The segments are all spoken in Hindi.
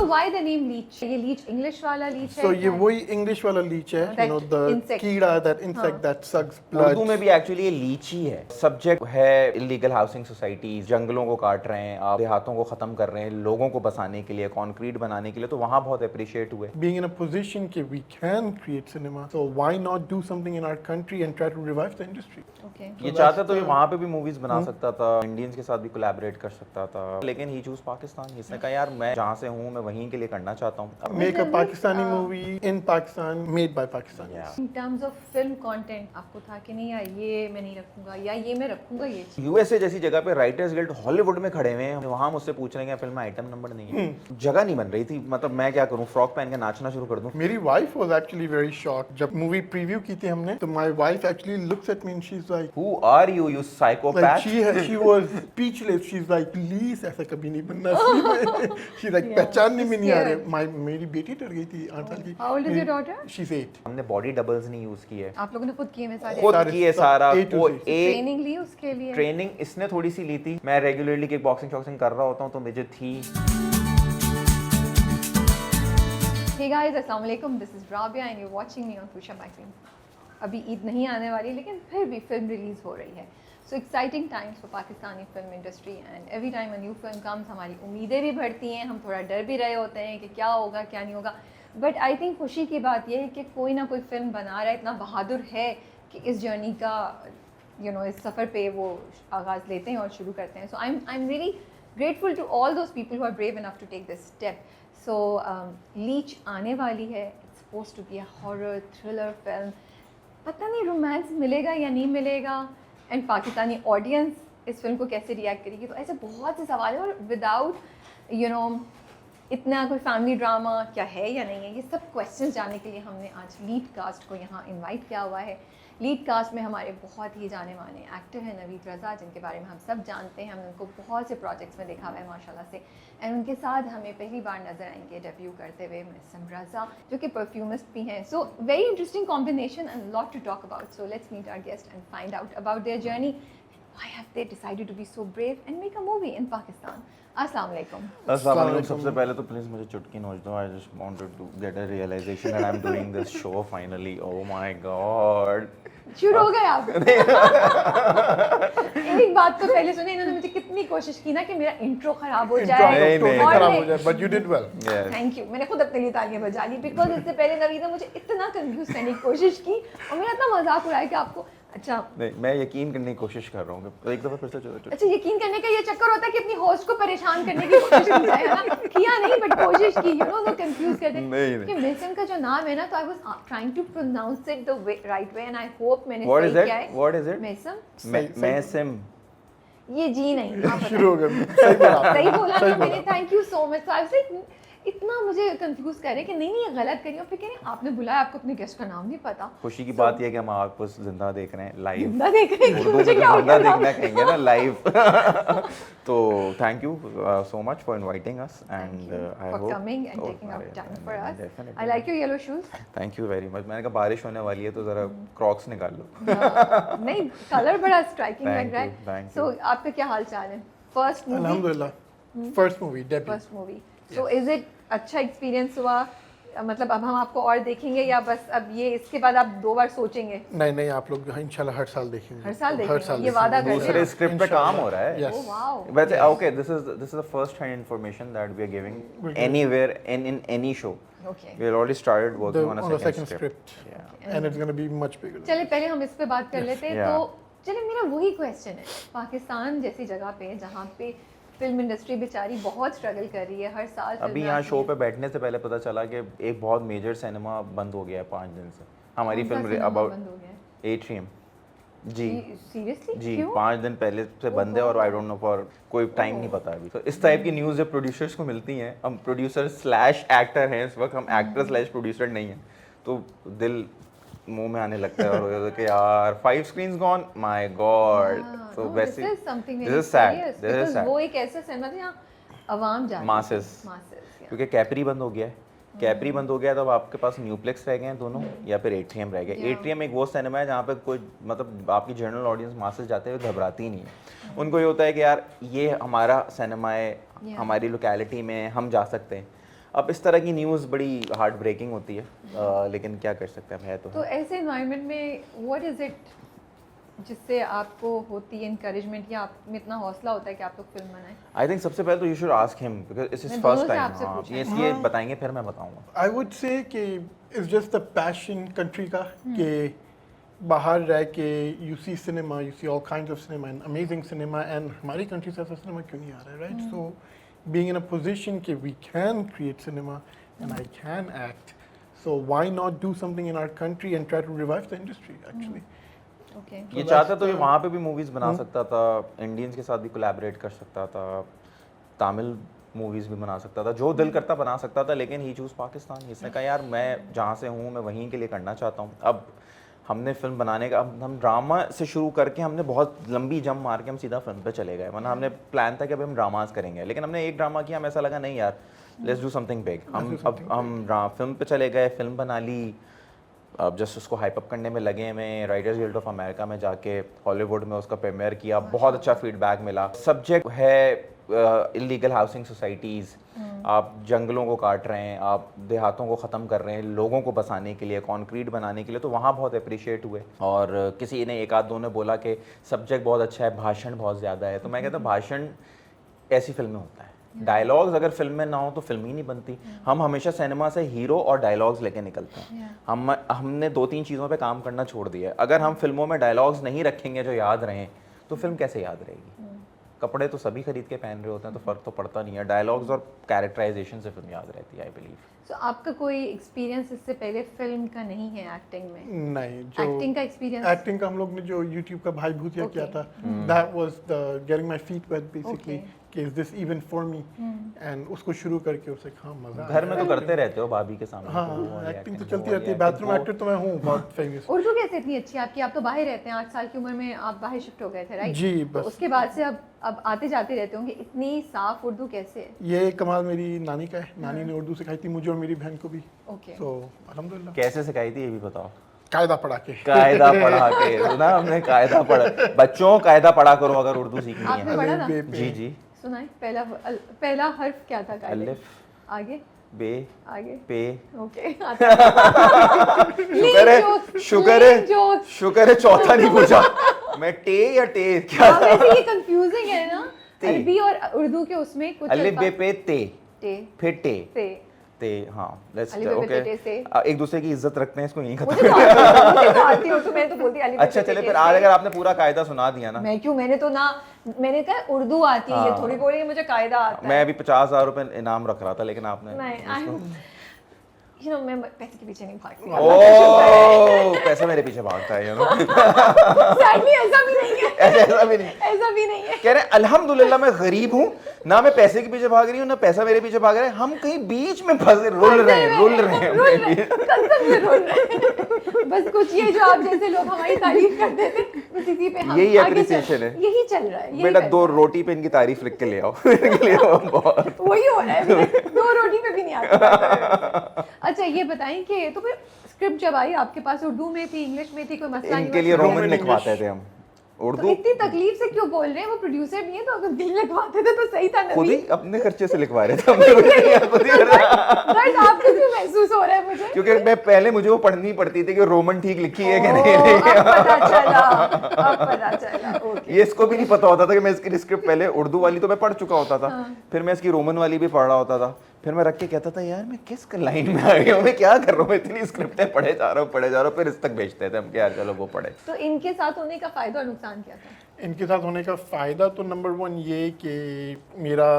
why the name leech? ये leech English वाला leech है? So ये वही English वाला leech है, you know, the insect. कीड़ा, that insect that sucks blood. Urdu में भी एक्चुअली ये लीच ही है। सब्जेक्ट है इलीगल हाउसिंग सोसाइटीज, जंगलों को काट रहे हैं, आप देहातों को खत्म कर रहे हैं लोगों को बसाने के लिए, कंक्रीट बनाने के लिए, तो वहाँ बहुत अप्रिशिएट हुए। Being in a position that we can create cinema, so why not do something in our country and try to revive the industry? Okay. ये चाहता तो ये वहाँ पे भी मूवीज बना सकता था, इंडियंस के साथ भी कोलैबोरेट कर सकता था, लेकिन ही चूज पाकिस्तान। इसने कहा यार मैं जहाँ से हूँ मैं वहीं के लिए करना चाहता हूँ। Make a Pakistani movie in Pakistan, made by Pakistanis. Yeah. In terms of film content, आपको था कि नहीं यार ये मैं नहीं रखूंगा या ये मैं रखूंगा ये चीज़? यूएसए जैसी जगह पे राइटर्स गिल्ड हॉलीवुड में खड़े हुए हैं, वहाँ मुझसे पूछ रहे हैं फिल्म में आइटम नंबर नहीं है, जगह नहीं बन रही थी, मतलब मैं क्या करूँ, फ्रॉक पहन के नाचना शुरू कर दूँ। मेरी wife was actually very shocked. जब movie preview की थी हमने, तो my wife actually looks at me and she's like, Who are you, you psychopath? like she was speechless. She's like, please ऐसा कभी नहीं बनना चाहिए. She's like पहचानने में नहीं आ रहे. मेरी बेटी डर गई थी 8 साल की. How old is your daughter? She's 8. हमने बॉडी डबल्स नहीं यूज किए, आप लोगों ने खुद किए में सारे? खुद किए सारा। A to Z. ट्रेनिंग ली उसके लिए? ट्रेनिंग इसने थोड़ी सी ली थी, मैं रेगुलरली किक बॉक्सिंग शॉक्सिंग कर रहा होता हूँ तो मुझे थी। Hey guys, अस्सलाम वालेकुम, this is Rabia and you're watching me on Kusha Magazine. अभी ईद नहीं आने वाली लेकिन फिर भी फिल्म रिलीज़ हो रही है। So exciting times for Pakistani film industry and every time a new film comes हमारी उम्मीदें भी बढ़ती हैं, हम थोड़ा डर भी रहे होते हैं कि क्या होगा क्या नहीं होगा। But I think खुशी की बात यह है कि कोई ना कोई फिल्म बना रहा है, इतना बहादुर है कि इस जर्नी का इस सफ़र पे वो आगाज़ लेते हैं और शुरू करते हैं। So I'm really grateful to all those people who are brave enough to take this step. So leech आने वाली है, it's supposed to be a horror thriller film. पता नहीं रोमांस मिलेगा या नहीं मिलेगा, एंड पाकिस्तानी ऑडियंस इस फिल्म को कैसे रिएक्ट करेगी, तो ऐसे बहुत से सवाल हैं। और विदाउट इतना कोई फैमिली ड्रामा क्या है या नहीं है, ये सब क्वेश्चंस जानने के लिए हमने आज लीड कास्ट को यहाँ इनवाइट किया हुआ है। लीड कास्ट में हमारे बहुत ही जाने माने एक्टर हैं नवीद रज़ा, जिनके बारे में हम सब जानते हैं, हमने उनको बहुत से प्रोजेक्ट्स में देखा हुआ है माशाल्लाह से। एंड उनके साथ हमें पहली बार नज़र आएंगे डेब्यू करते हुए मिसम रज़ा, जो कि परफ्यूमिस्ट भी हैं। So very interesting combination and lot to talk about. So let's meet our guest and find out about their journey, why have they decided to be so brave and make a movie in Pakistan. अस्सलाम वालेकुम। अस्सलाम वालेकुम। सबसे पहले तो प्लीज मुझे चुटकी नोच दो। I just wanted to get a realization that I am doing this show finally. Oh my God, शुरू हो गए आप। एक बात तो पहले सुने, इन्होंने मुझे कितनी कोशिश की ना कि मेरा इंट्रो खराब हो जाए, खराब हो जाए, but you did well. Thank you. मैंने खुद अपने लिए तालियां बजा ली, बिकॉज इससे पहले नवीद ने मुझे इतना कंफ्यूज करने की कोशिश की और मेरा इतना मजाक उड़ाया कि आपको अच्छा नहीं, मैं यकीन करने की कोशिश कर रहा हूँ। एक दफा फिर से चलो। अच्छा, यकीन करने का ये चक्कर होता है कि अपनी होस्ट को परेशान करने की कोशिश की जाए, है ना? किया नहीं बट कोशिश की, वो कंफ्यूज कर दे कि मिसम का जो नाम है ना, तो I was trying to pronounce it the right way and I hope मैंने सही किया है। What is it? मिसम। मैसिम। ये जी नहीं, आप शुरू हो गए, सही बोला ना मैंने। Thank you so much. I was इतना मुझे कंफ्यूज कर रहे हैं कि नहीं ये गलत करी, और फिर कह रहे हैं आपने बुलाया, आपको अपने गेस्ट का नाम नहीं पता। खुशी की बात यह है कि हम आपको जिंदा देख रहे हैं, लाइव जिंदा देख रहे हैं, मुझे क्या जिंदा देखना कहेंगे ना, लाइव। तो thank you so much for inviting us and I hope for coming and taking out time for us. I like your yellow shoes. Thank you very much. मैंने कहा बारिश होने वाली है तो जरा क्रॉक्स निकाल लो। नहीं, कलर बड़ा स्ट्राइकिंग लग रहा है। Thank सो आपका क्या हाल चाल है? First movie? अल्हम्दुलिल्लाह, first movie, debut. First movie. So is it अच्छा एक्सपीरियंस हुआ? मतलब अब हम आपको और देखेंगे या बस अब ये इसके बाद आप 2 बार सोचेंगे? नहीं, आप लोग इंशाल्लाह हर साल देखेंगे। हर साल देखेंगे, ये वादा कर रहे हैं। दूसरे स्क्रिप्ट पे काम हो रहा है। Yes. Oh wow. वैसे okay, this is the first hand information that we are giving anywhere in any show. Okay, we already started working on a second second script. Script. And it's going to be much bigger. चलिए पहले हम इस पे बात कर लेते हैं। Yeah. तो चलिए मेरा वही क्वेश्चन है, पाकिस्तान जैसी जगह पे जहाँ पे फिल्म इंडस्ट्री बेचारी बहुत स्ट्रगल कर रही है, हर साल अभी यहाँ शो पे बैठने से पहले पता चला कि एक बहुत मेजर सिनेमा बंद हो गया है 5 दिन से। हमारी फिल्म अबाउट एट्रियम जी सीरियसली जी 5 दिन पहले से बंद है और आई डोंट नो फॉर कोई टाइम नहीं पता अभी। तो इस टाइप की न्यूज़ जब प्रोड्यूसर्स को मिलती हैं, हम प्रोड्यूसर स्लैश एक्टर हैं इस वक्त, हम एक्टर स्लैश प्रोड्यूसर नहीं हैं, तो दिल मुंह में आने लगता है और हो जाता है कि यार 5 स्क्रीन्स गॉन, माय गॉड। तो वैसे this is something this very is sad, serious, this is because sad. वो एक ऐसा सिनेमा था जहाँ आवाम जाती है, Masses. क्योंकि कैपरी बंद हो गया है। कैपरी बंद हो गया तो अब आपके पास न्यूप्लेक्स रह गए हैं दोनों, या फिर एट्रियम रह गया। एट्रियम एक वो सिनेमा है जहाँ पे कोई मतलब आपकी जनरल ऑडियंस मासेस जाते हुए घबराती ही नहीं है। उनको ये होता है कि यार ये हमारा सिनेमा है, हमारी लोकेलिटी में हम जा सकते हैं। अब इस तरह की न्यूज़ बड़ी हार्ट ब्रेकिंग होती है, लेकिन क्या कर सकते हैं, अब है तो तो ऐसे इन्वायरमेंट में व्हाट इज़ इट जिससे आपको होती है इंकरेजमेंट या आप में इतना हौसला होता है कि आप लोग फिल्म बनाएं? आई थिंक सबसे पहले तो you should ask him because it's his मैं फर्स्ट दोनों से टाइम। आपसे हाँ, पूछा ये है। इसलिए बताएंगे फिर मैं बताऊंगा। आई वुड से कि it's just the passion country का कि बाहर रह के you see cinema, you see all kinds of cinema and amazing cinema, and हमारी कंट्री से ऐसा सिनेमा क्यों नहीं आ रहा है, right? So being in a position कि we can create cinema and I can act, so why not do something in our country and try to revive the industry actually. Okay. ये चाहता तो ये वहाँ पे भी मूवीज़ बना सकता था, इंडियंस के साथ भी कोलैबोरेट कर सकता था, तमिल मूवीज़ भी बना सकता था, जो दिल करता बना सकता था, लेकिन ही चूज़ पाकिस्तान। इसने कहा यार मैं जहाँ से हूँ मैं वहीं के लिए करना चाहता हूँ। अब हमने फिल्म बनाने का, अब हम ड्रामा से शुरू करके हमने बहुत लंबी जंप मार के हम सीधा फिल्म पे चले गए, वरना हमने प्लान था कि अभी हम ड्रामास करेंगे, लेकिन हमने एक ड्रामा किया, हमें ऐसा लगा नहीं यार लेट्स डू समथिंग बिग। हम फिल्म पे चले गए, फिल्म बना ली, अब जस्ट उसको हाइप अप करने में लगे हमें। राइटर्स गिल्ड ऑफ अमेरिका में जाके हॉलीवुड में उसका प्रीमियर किया, बहुत अच्छा फीडबैक मिला। सब्जेक्ट है इलीगल हाउसिंग सोसाइटीज़, आप जंगलों को काट रहे हैं, आप देहातों को ख़त्म कर रहे हैं लोगों को बसाने के लिए, कंक्रीट बनाने के लिए, तो वहाँ बहुत अप्रिशिएट हुए। और किसी ने एक आध दो ने बोला कि सब्जेक्ट बहुत अच्छा है, भाषण बहुत ज़्यादा है, तो मैं कहता हूँ भाषण ऐसी फिल्म में होता है, डायलॉग्स अगर फिल्म में ना हो तो फिल्म ही नहीं बनती। हम हमेशा सिनेमा से हीरो और डायलॉग्स लेके निकलते हैं। हमने 2-3 चीज़ों पे काम करना छोड़ दिया है। अगर हम फिल्मों में डायलॉग्स नहीं रखेंगे जो याद रहें तो फिल्म कैसे याद रहेगी? कपड़े तो सभी खरीद के पहन रहे होते हैं, तो फ़र्क तो पड़ता नहीं है। डायलॉग्स और कैरेक्टराइजेशन से फिल्म याद रहती है, आई बिलीव। सो आपका कोई एक्सपीरियंस इससे पहले फिल्म का नहीं है एक्टिंग में? नहीं, जो एक्टिंग का एक्सपीरियंस? एक्टिंग का हम लोग ने जो YouTube का भाई भूतिया किया था, that was the getting my feet wet basically, कि is this even for me, and उसको शुरू करके उसे हाँ मजा घर में तो करते रहते हो भाभी के सामने, हाँ एक्टिंग तो चलती रहती है, बाथरूम एक्टर तो मैं हूँ बहुत फेमस। उर्दू कैसे इतनी अच्छी आपकी? आप तो बाहर रहते हैं, 8 साल की उम्र में आप बाहर शिफ्ट हो गए थे, राइट? जी, तो बस उसके बाद से अब आते जाते रहते होंगे, इतनी साफ उर्दू कैसे है? ये कमाल मेरी नानी का है। नानी ने उर्दू सिखाई थी मुझे और मेरी बहन को भी, ओके। तो अल्हम्दुलिल्लाह। कैसे सिखाई थी ये भी बताओ। कायदा पढ़ा के। कायदा पढ़ा के, सुना हमने, कायदा पढ़ा। बच्चों कायदा पढ़ा करो अगर उर्दू सीखनी आपने है। पढ़ा था? जी जी। सुनाए, पहला हर्फ क्या था कायदे? अलिफ, आगे बे, आगे पे। ओके। शुक्र है चौथा नहीं पूछा मैं। टे या टे क्या था? वैसे ये कंफ्यूजिंग है ना, ते। अरबी और उर्दू के उसमें कुछ अलिफ बे पे ते, टे फिर टे ते। ते। हाँ लेट्स अलिफ बे पे ओके, ते से। एक दूसरे की इज्जत रखते हैं, इसको यहीं खत्म। मुझे तो आती हो, तो मैं तो बोलती अलिफ बे अच्छा पे चले ते फिर, से। आज अगर आपने पूरा कायदा सुना दिया ना। मैं क्यों, मैंने कहा उर्दू आती है, ये हाँ। थोड़ी बोली मुझे कायदा आता मैं है। अभी 50,000 रुपए इनाम रख रहा था, लेकिन आपने नहीं, मैं पैसे के पीछे नहीं भागती। ओह पैसा मेरे पीछे भागता है, Sadly ऐसा भी नहीं है। ऐसा भी नहीं। ऐसा भी नहीं है। कह रहे अल्हम्दुलिल्लाह मैं गरीब हूँ, ना मैं पैसे के पीछे भाग रही हूँ ना पैसा मेरे पीछे भाग रहा है, हम कहीं बीच में फंसे रुल रहे हैं। कसम से रोल रहे हैं। बस कुछ ये जो आप जैसे लोग हमारी तारीफ करते थे, बस इसी पे हम यही आगे appreciation है। यही चल रहा है, यही बेटा कर 2 रहा है। रोटी पे इनकी तारीफ लिख के ले आओ इनके लिए बहुत। वही हो रहा है अभी तक, 2 रोटी पे भी नहीं आता। अच्छा ये बताएं कि तो फिर स्क्रिप्ट जब आई आपके पास उर्दू में थी, इंग्लिश में थी, कोई मसला नहीं इनके लिए हुआ? रोमन लिखवाते थे हम, तो उर्दू इतनी तकलीफ से क्यों बोल रहे हैं? वो प्रोड्यूसर नहीं है तो अगर दिल लगवाते थे तो सही था ना। खुद ही अपने खर्चे से लिखवा रहे थे हमने, कुछ नहीं किया, खुद ही कर रहे थे। बट आपको क्यों महसूस हो रहा है मुझे? क्योंकि मैं पहले मुझे वो पढ़नी पड़ती थी कि रोमन ठीक लिखी है कि नहीं। अब पता चला। ओके। ये इसको भी नहीं पता होता था कि मैं इसकी स्क्रिप्ट पहले उर्दू वाली तो मैं पढ़ चुका होता था, फिर मैं इसकी रोमन वाली भी पढ़ रहा होता था, फिर मैं रख के कहता था यार मैं किस लाइन में आ गया हूँ, मैं क्या कर रहा हूँ, इतनी स्क्रिप्टें पढ़े जा रहा हूँ, फिर इस तक भेजते थे हम कि यार चलो वो पढ़े। तो इनके साथ होने का फायदा और नुकसान क्या था? इनके साथ होने का फ़ायदा तो नंबर 1 ये कि मेरा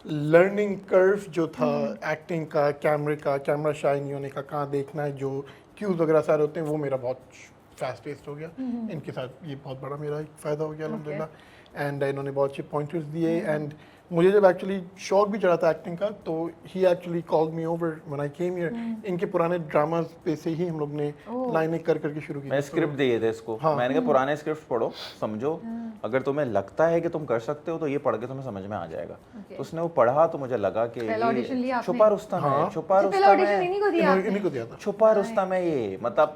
लर्निंग कर्व जो था एक्टिंग का, कैमरा शाई नहीं होने का, कहाँ देखना है, जो क्यूज वगैरह सारे होते हैं, वो मेरा बहुत फास्ट पेस्ड हो गया। इनके साथ ये बहुत बड़ा मेरा एक फ़ायदा हो गया अल्हम्दुलिल्लाह। एंड इन्होंने बहुत अच्छे पॉइंटर्स दिए, एंड मुझे जब एक्चुअली शौक भी चढ़ा था एक्टिंग का, तो he actually called me over when I came here. इनके पुराने ड्रामास पे से ही हम लोग ने लाइनें कर करके शुरू की। मैं स्क्रिप्ट दिए थे इसको, मैंने कहा पुराने स्क्रिप्ट पढ़ो, समझो, अगर तुम्हें लगता है कि तुम कर सकते हो तो ये पढ़ के तुम्हें समझ में आ जाएगा। तो उसने वो पढ़ा तो मुझे लगा कि छुपा रुस्तम है, छुपा रुस्तम है, इन्हीं को दिया था। छुपा रुस्तम है ये, मतलब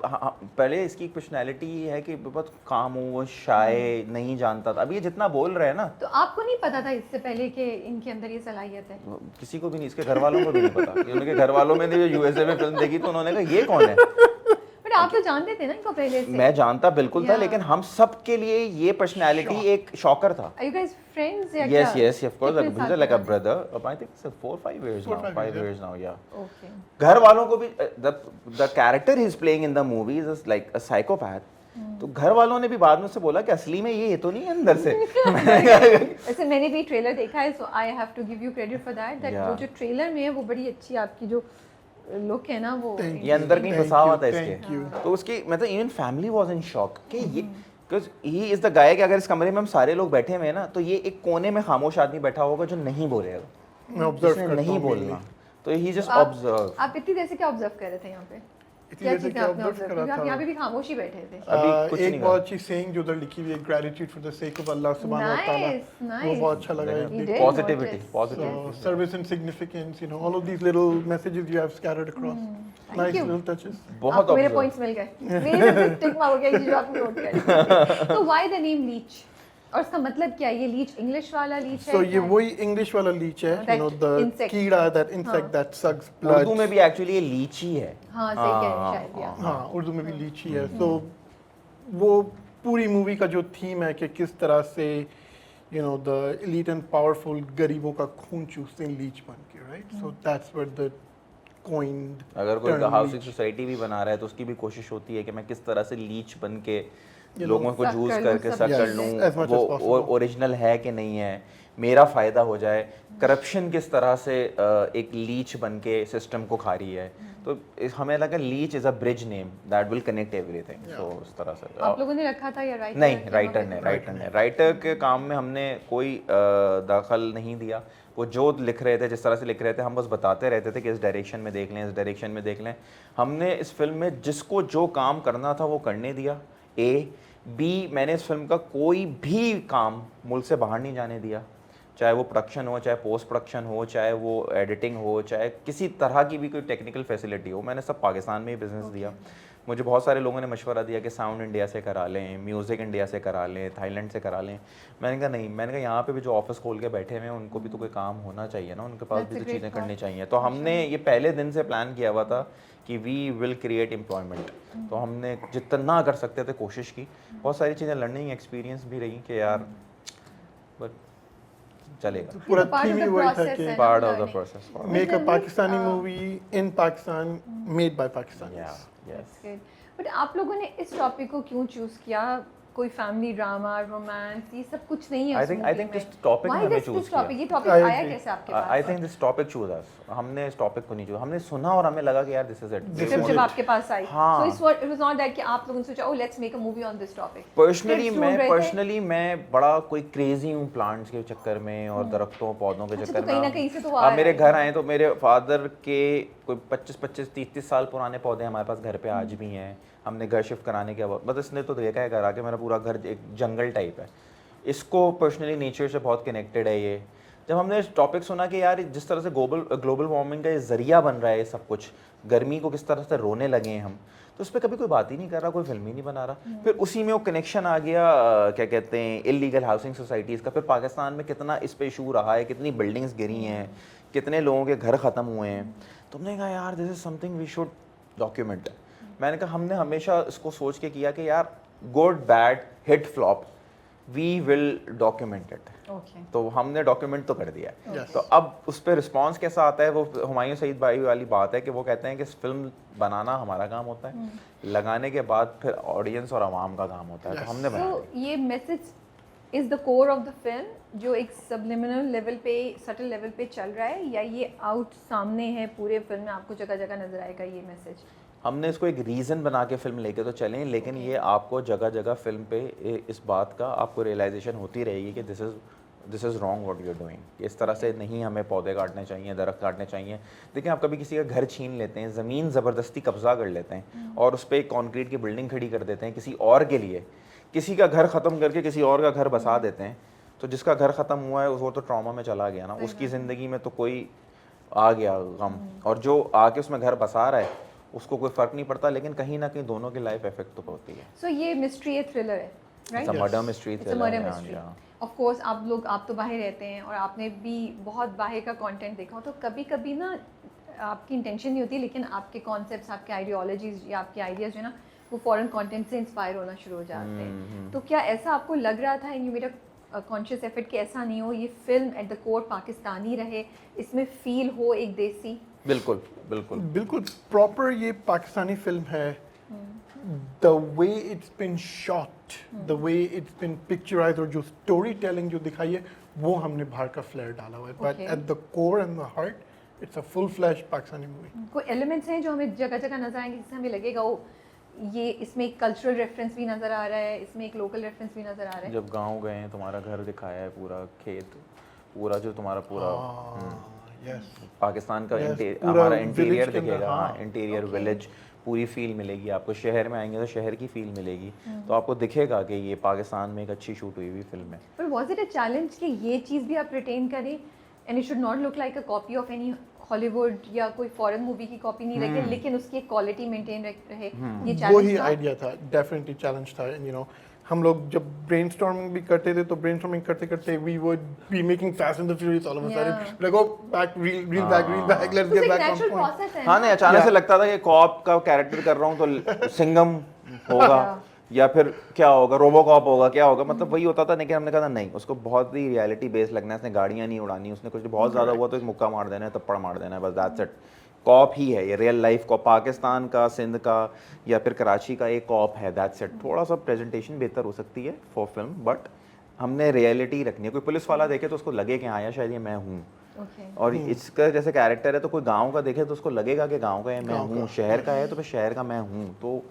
पहले इसकी पर्सनैलिटी है कि बहुत खामोश, शाय, नहीं जानता था। अब ये जितना बोल रहे हैं ना, तो आपको नहीं पता था इससे पहले कि कि इनके अंदर ये सलाहियत है? किसी को भी नहीं, इसके घर वालों को भी नहीं पता। उनके घर वालों ने जो यूएसए में फिल्म देखी तो उन्होंने कहा ये कौन है। बट आप तो जानते थे ना इनको पहले से? मैं जानता बिल्कुल था, Yeah. लेकिन हम सब के लिए ये पर्सनालिटी एक शॉकर था। Are you guys friends या Yes, क्या? yes, of course. कितने He's साल like a के? brother. I think it's 4-5 years 4, now. 5 5 years, years now, yeah. Okay. घर वालों को भी the character he's playing in the movie is like a psychopath. तो घर वालों ने भी बाद में उससे बोला कि असली में ये तो नहीं है अंदर से। वैसे मैंने भी ट्रेलर देखा है, so I have to give you credit for that, that Yeah. वो जो ट्रेलर में है वो बड़ी अच्छी आपकी जो लुक है ना वो Thank ये अंदर कहीं Thank फंसा हुआ you, था thank इसके। you. तो उसकी मतलब even family was in shock कि ये because he is the guy कि अगर इस कमरे में हम सारे लोग बैठे हुए हैं ना, तो ये एक कोने में खामोश आदमी बैठा होगा जो नहीं बोलेगा, मैं ऑब्जर्व जिसने करता नहीं हूँ बोलना। तो ही जस्ट आप- ऑब्जर्व। आप इतनी देर से क्या ऑब्जर्व कर रहे थे यहाँ पे? इतनी क्या देर से चीज़ें क्या आपने observe ऑब्जर्व करा की? आप था? यहाँ पे भी खामोश ही बैठे थे। अभी कुछ एक नहीं बहुत करा। अच्छी सेइंग जो उधर लिखी हुई है, gratitude for the sake of अल्लाह सुब्हानहू व तआला, Nice, वो nice. बहुत अच्छा लगा You है। did positivity notice. Positive. So service and significance, you know, all of these little messages you have scattered across. Thank Nice you. little touches. बहुत आपको मेरे observe। पॉइंट्स मिल गए। मेरे सबसे टिक मार हो गया ये जो आपने नोट कर। तो व्हाई द नेम लीच? और इसका मतलब क्या है? ये लीच इंग्लिश वाला लीच है? So ये क्या है? वही इंग्लिश वाला लीच है, you That know, the insect. कीड़ा, that insect that sucks blood. Urdu में भी एक्चुअली ये लीची है। हाँ सही कह रहे हैं शायद यार। हाँ, उर्दू में भी लीची है। तो वो पूरी मूवी का जो थीम है कि किस तरह से you know the elite and powerful गरीबों का खून चूसते हैं लीच बन के, right? So that's where the coined अगर कोई term हाउसिंग leech. सोसाइटी भी बना रहा है तो उसकी भी कोशिश होती है कि मैं किस तरह से लीच बन के You लोगों know, को suck जूस कर लूं करके सब सक कर Yes, लूं, as much as वो possible. ओरिजिनल है कि नहीं है, मेरा फायदा हो जाए। करप्शन किस तरह से एक लीच बन के सिस्टम को खा रही है। तो हमें लगा leech is a bridge name that will connect everything. So इस तरह से आप लोगों ने रखा था या राइटर? नहीं, राइटर के काम में हमने कोई दखल नहीं दिया। वो जो लिख रहे थे, जिस तरह से लिख रहे थे, हम बस बताते रहते थे कि इस डायरेक्शन में देख लें, इस डायरेक्शन में देख लें। हमने इस फिल्म में जिसको जो काम करना था वो करने दिया। बी, मैंने इस फिल्म का कोई भी काम मुल्क से बाहर नहीं जाने दिया, चाहे वो प्रोडक्शन हो, चाहे पोस्ट प्रोडक्शन हो, चाहे वो एडिटिंग हो, चाहे किसी तरह की भी कोई टेक्निकल फैसिलिटी हो, मैंने सब पाकिस्तान में ही बिजनेस दिया। मुझे बहुत सारे लोगों ने मशवरा दिया कि साउंड इंडिया से करा लें, म्यूज़िक इंडिया से करा लें, थाईलैंड से करा लें। मैंने कहा नहीं, मैंने कहा यहाँ पे भी जो ऑफिस खोल के बैठे हुए हैं उनको भी तो कोई काम होना चाहिए ना, उनके पास That's भी a तो great चीज़ें thought. करनी चाहिए। तो हमने ये पहले दिन से प्लान किया हुआ था कि वी विल क्रिएट एम्प्लॉयमेंट। तो हमने जितना कर सकते थे कोशिश की। बहुत सारी चीज़ें लर्निंग एक्सपीरियंस भी रही कि यार बट चलेगा, पूरा Part of थीम the ही वही था process कि है। Part of the learning. Process. make a Pakistani हाँ। movie in Pakistan, made by Pakistanis. Yes. But आप लोगों ने इस टॉपिक को क्यों चूज किया? कोई फैमिली ड्रामा, रोमांस, ये सब कुछ नहीं है I उस think- I movie think में। this topic Why ने हमें this choose topic? किया। ये टॉपिक I आया agree. कैसे आपके पास? I think this topic choose us. हमने इस टॉपिक को नहीं चूजा, हमने सुना और हमें लगा कि यार दिस इज इट। This जब is जब it. आपके पास आई, हाँ। so it was not that कि आप लोगों ने सोचा, oh let's make a movie on this topic. Personally मैं बड़ा कोई क्रेजी हूँ प्लांट्स के चक्कर में और दरख्तों पौधों के अच्छा, चक्कर तो कहीं में। ना कहीं से तो वो अब आया मेरे है। घर आए तो मेरे फादर के कोई 25-25 30 साल पुराने पौधे हमारे पास घर पे आज भी हैं। हमने घर शिफ्ट कराने के बाद मतलब इसने तो देखा है घर आके, मेरा पूरा घर एक जंगल टाइप है। इसको पर्सनली नेचर से बहुत कनेक्टेड है ये। जब हमने इस टॉपिक सुना कि यार जिस तरह से ग्लोबल वार्मिंग का ये ज़रिया बन रहा है सब कुछ, गर्मी को किस तरह से रोने लगे हैं हम, तो उस पर कभी कोई बात ही नहीं कर रहा, कोई फिल्म ही नहीं बना रहा। फिर उसी में वो कनेक्शन आ गया क्या कहते हैं इलीगल हाउसिंग सोसाइटीज़ का। फिर पाकिस्तान में कितना इस पे इशू रहा है, कितनी बिल्डिंग्स गिरी हैं, कितने लोगों के घर ख़त्म हुए हैं। तो हमने कहा यार this is something we should document. मैंने कहा हमने हमेशा इसको सोच के किया कि यार good bad hit flop we will document it. Okay. तो हमने डॉक्यूमेंट तो कर दिया है। Yes. तो अब उस पर रिस्पांस कैसा आता है, वो हुमायूं सईद भाई वाली बात है कि वो कहते हैं कि फिल्म बनाना हमारा काम होता है, लगाने के बाद फिर ऑडियंस और आवाम का काम होता है। तो Yes. So हमने बनाया। ये message is the core of the film जो एक सबलिमिनल लेवल पे, सटल लेवल पे चल रहा है, या ये आउट सामने है पूरे फिल्म में, आपको जगह जगह नजर आएगा ये मैसेज? हमने इसको एक रीज़न बना के फिल्म लेके तो चलें, लेकिन ये आपको जगह जगह फिल्म पे इस बात का आपको रियलाइजेशन होती रहेगी कि this is wrong what you are doing. इस तरह से नहीं हमें पौधे काटने चाहिए, दरख्त काटने चाहिए। देखिए आप कभी किसी का घर छीन लेते हैं, ज़मीन ज़बरदस्ती कब्जा कर लेते हैं और उस पर एक कॉन्क्रीट की बिल्डिंग खड़ी कर देते हैं किसी और के लिए, किसी का घर ख़त्म करके किसी और का घर बसा देते हैं। तो जिसका घर ख़त्म हुआ है वो तो ट्रॉमा में चला गया ना, उसकी ज़िंदगी में तो कोई आ गया गम, और जो आके उसमें घर बसा रहा है उसको कोई फ़र्क नहीं पड़ता, लेकिन कहीं ना कहीं दोनों की लाइफ इफेक्ट तो होती है। सो ये मिस्ट्री है, थ्रिलर है? Right? It's a murder mystery it's a thriller, murder yeah, mystery. yeah. Of course आप तो बाहर रहते हैं और आपने भी बहुत बाहर का कंटेंट देखा हो, तो कभी कभी ना आपकी इंटेंशन नहीं होती, लेकिन आपके कॉन्सेप्ट्स, आपके आइडियोलॉजीज या आपके आइडियाज़ जो है ना, वो फॉरेन कंटेंट से इंस्पायर होना शुरू हो जाते हैं। तो क्या ऐसा आपको लग रहा था, and you made a conscious effort कि ऐसा नहीं हो, ये film at the core Pakistani रहे, इसमें फील हो एक देसी? बिल्कुल बिल्कुल बिल्कुल प्रॉपर ये पाकिस्तानी फिल्म है। The way it's been shot, the way it's been picturise, और जो स्टोरी टेलिंग जो दिखाई है वो हमने बाहर का फ्लेयर डाला हुआ है, but Okay. At the core and the heart it's a full flash Pakistani movie. कोई एलिमेंट्स हैं जो हमें जगह जगह नजर आएंगे जिससे हमें लगेगा ओ ये इसमें एक कल्चरल रेफरेंस भी नजर आ रहा है, इसमें एक लोकल रेफरेंस भी नजर आ रहा है? जब गांव गए हैं, तुम्हारा घर दिखाया है, पूरा खेत, पूरा जो तुम्हारा पूरा यस, पाकिस्तान का Yes, पूरा हमारा village इंटीरियर के अंदर, दिखेगा, हाँ। हाँ इंटीरियर Okay. विलेज पूरी फील मिलेगी आपको। शहर में आएंगे तो शहर की फील मिलेगी, तो आपको दिखेगा कि ये पाकिस्तान में एक अच्छी शूट हुई हुई फिल्म है। पर वाज इट अ चैलेंज कि ये चीज़ भी आप रिटेन करें, and it should not look like a copy of any Hollywood या कोई फॉरेन मूवी की कॉपी नहीं लगे, लेकिन उसकी एक क्वालिटी मेंटेन रहे, ये वही चैलेंज था? आइडिया था, डेफिनेटली चैलेंज था। यू नो, हम लोग जब ब्रेनस्टॉर्मिंग भी करते थे तो ब्रेनस्टॉर्मिंग करते करते we would be making fast and the furious all of a sudden, like go back, reel back, let's to get एक back on natural point. Process है हाँ नहीं, ना? अचानक से Yeah. लगता था कि कॉप का कैरेक्टर कर रहा हूँ तो सिंघम होगा या फिर क्या होगा, रोबोकॉप होगा, क्या होगा, मतलब वही होता था। लेकिन हमने कहा नहीं, उसको बहुत ही रियलिटी बेस्ड लगना है, उसने गाड़ियाँ नहीं उड़ानी, उसने कुछ बहुत ज़्यादा हुआ तो एक मुक्का मार देना है, थप्पड़ मार देना है, बस दैट्स इट। कॉप ही है ये, रियल लाइफ कॉप, पाकिस्तान का, सिंध का या फिर कराची का एक कॉप है, दैट्स इट। थोड़ा सा प्रेजेंटेशन बेहतर हो सकती है फॉर फिल्म, बट हमने रियलिटी रखनी है। कोई पुलिस वाला देखे तो उसको लगे कि हाँ यार शायद ये मैं हूँ, ओके। और इसका जैसे कैरेक्टर है तो कोई गांव का देखे तो उसको लगेगा कि गांव का है मैं गाँव हूँ, का। शहर का है तो फिर शहर का मैं हूँ। तो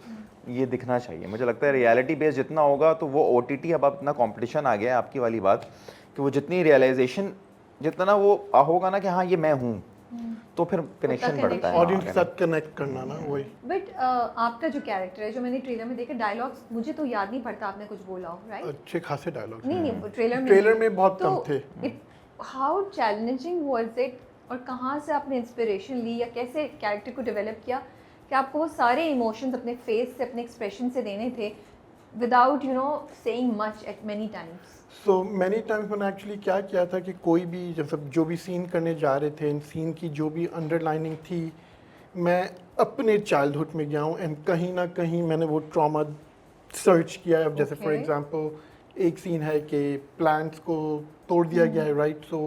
ये दिखना चाहिए, मुझे लगता है रियलिटी बेस्ड जितना होगा तो वो OTT, अब इतना कंपटीशन आ गया है, आपकी वाली बात, कि वो जितनी रियलाइजेशन जितना वो होगा ना कि हाँ ये मैं हूँ, तो फिर कनेक्शन connection। बढ़ता है। ऑडियंस हाँ, के साथ कनेक्ट करना ना, वही। बट आपका जो कैरेक्टर है, जो मैंने ट्रेलर में देखा, डायलॉग्स मुझे तो याद नहीं पड़ता आपने कुछ बोला हो, राइट? अच्छे खासे डायलॉग नहीं नहीं, ट्रेलर में बहुत कम थे। हाउ चैलेंजिंग वाज इट, और कहाँ से आपने इंस्पिरेशन ली या कैसे कैरेक्टर को डेवलप किया कि आपको वो सारे इमोशंस अपने फेस से, अपने एक्सप्रेशन से देने थे without saying much eight many times? So many times मैंने एक्चुअली क्या किया था कि कोई भी जब जो भी सीन करने जा रहे थे, इन सीन की जो भी अंडरलाइनिंग थी, मैं अपने चाइल्डहुड में गया हूँ एंड कहीं ना कहीं मैंने वो ट्रॉमा सर्च किया है। अब जैसे फॉर Okay. एग्जांपल एक सीन है कि प्लांट्स को तोड़ दिया गया है, right? So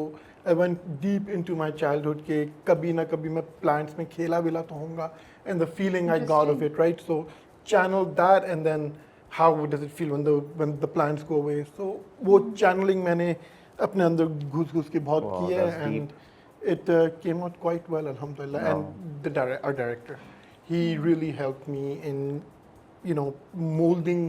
I went deep into my childhood के कभी ना कभी मैं प्लांट्स में खेला विला तो होऊंगा, and the feeling I got of it, right? So channel that and then how does it feel when the plants go away? So वो channeling मैंने अपने अंदर घुस के बहुत Wow, की है, that's and it came out quite well, alhamdulillah. Wow. And our director, he really helped me in molding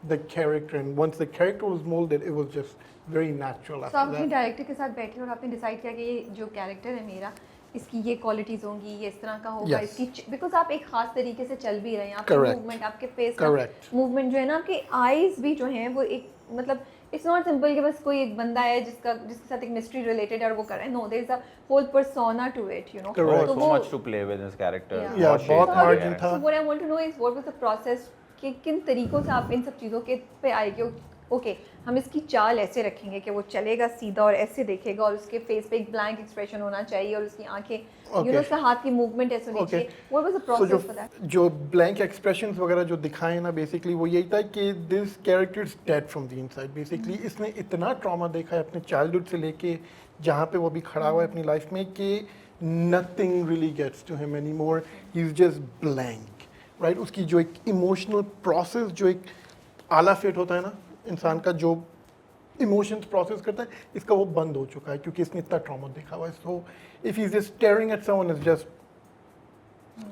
the character, and once the character was molded, it was just very natural तो आप after अपने that. डायरेक्टर के साथ बैठे और आपने डिसाइड किया कि ये जो कैरेक्टर है मेरा, इसकी ये क्वालिटीज होंगी, ये इस तरह का होगा, Yes. इसकी बिकॉज आप एक खास तरीके से चल भी रहे हैं, आपके Correct. मूवमेंट, आपके फेस का Correct. मूवमेंट जो है ना, आपके आईज भी जो हैं वो एक मतलब इट्स नॉट सिंपल कि बस कोई एक बंदा है जिसके साथ एक मिस्ट्री रिलेटेड है और वो कर रहा है। No, there is a whole persona to it, Correct. so much to play with this character. Yeah. Yeah, बहुत shades margin है। था। So what I want to know is what was the process कि किन तरीकों से आप इन सब चीज़ों के पे आए कि ओके हम इसकी चाल ऐसे रखेंगे कि वो चलेगा सीधा और ऐसे देखेगा और उसके फेस पे एक ब्लैंक एक्सप्रेशन होना चाहिए और उसकी आंखें Okay. उसका हाथ की मूवमेंट ऐसे होनी Okay. चाहिए। What was the So process for that? जो ब्लैंक एक्सप्रेशंस वगैरह जो दिखाए ना, बेसिकली वो यही था कि this character is dead from the inside. Basically इसने इतना ट्रॉमा देखा है अपने चाइल्डहुड से लेके जहाँ पे वो भी खड़ा हुआ है अपनी लाइफ में कि nothing really gets to him any more, he is just blank, right? उसकी जो एक इमोशनल प्रोसेस, जो एक आला फिट होता है ना इंसान का, जो इमोशंस प्रोसेस करता है, इसका वो बंद हो चुका है क्योंकि इसने इतना ट्रॉमा देखा हुआ है। So if he is just staring at someone, is just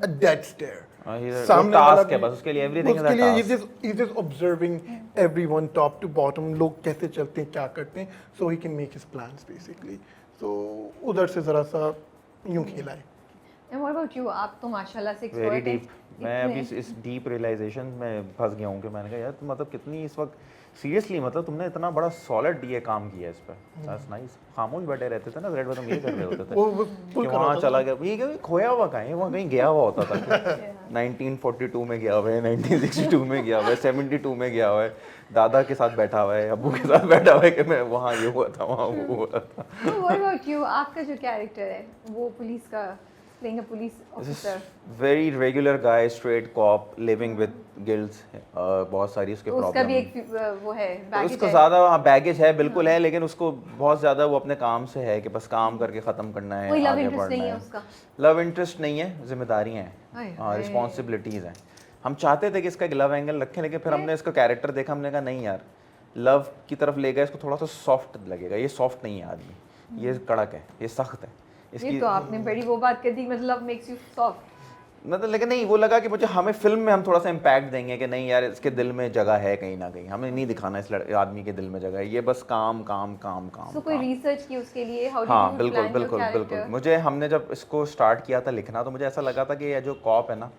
a dead stare. सामने टास्क है बस उसके लिए, एवरीथिंग इज अ उसके लिए task. he's just observing everyone top to bottom, लोग कैसे चलते हैं, क्या करते हैं, so he can make his plans basically. So उधर से ज़रा सा यूं खेला है। And what about you? आप तो माशाल्लाह से वेरी expert हैं। डीप। मैं अभी इतने- इस डीप रियलाइजेशन में फंस गया हूँ कि मैंने कहा यार तुम मतलब कितनी इस वक्त सीरियसली मतलब तुमने इतना बड़ा सॉलिड ये काम किया है इस पर। That's nice. खामोश बैठे रहते थे ना सेट पे, तुम ये कर रहे होते थे वो कि पुल कर वहाँ रहा था चला ना। गया, ये क्या खोया हुआ कहाँ है, वहाँ कहीं गया हुआ होता था। 1942 में गया हुआ है, 1962 में गया हुआ है, 72 में गया हुआ है, दादा के साथ बैठा हुआ है, अब्बू के साथ बैठा हुआ है कि मैं वहाँ ये हुआ था, वहाँ वो हुआ था। So what about you? आपका जो कैरेक्टर है वो पुलिस का, playing a police officer, very regular guy, straight cop, living with guilts, बहुत सारी उसके तो उसका भी प्रॉब्लम। एक वो है तो baggage उसको है। ज़्यादा बैगेज है, बिल्कुल है, लेकिन उसको बहुत ज़्यादा वो अपने काम से है कि बस काम करके ख़त्म करना है, कोई लव आगे इंटरेस्ट बढ़ना नहीं है है। उसका। लव इंटरेस्ट नहीं है, जिम्मेदारियाँ हाय हैं, हाय। रिस्पॉन्सिबिलिटीज़ हैं। हम चाहते थे कि इसका एक लव एंगल रखें, लेकिन फिर हमने इसका कैरेक्टर देखा, हमने कहा नहीं यार, लव की तरफ ले गए इसको थोड़ा सा सॉफ्ट लगेगा, ये सॉफ्ट नहीं है आदमी, ये कड़क है, ये सख्त है। ये तो आपने बड़ी वो बात कर दी, मतलब मेक्स यू सॉफ्ट। मतलब लेकिन नहीं, वो लगा कि मुझे हमें फिल्म में हम थोड़ा सा इम्पैक्ट देंगे कि नहीं यार इसके दिल में जगह है कहीं ना कहीं, हमें नहीं दिखाना इस आदमी के दिल में जगह है, ये बस काम काम काम काम सो कोई काम। रिसर्च की उसके लिए? हाउ हाँ डिड यू बिल्कुल प्लान योर बिल्कुल बिल्कुल। कैरेक्टर? मुझे हमने जब इसको स्टार्ट किया था लिखना, तो मुझे ऐसा लगा था कि ये जो कॉप है ना,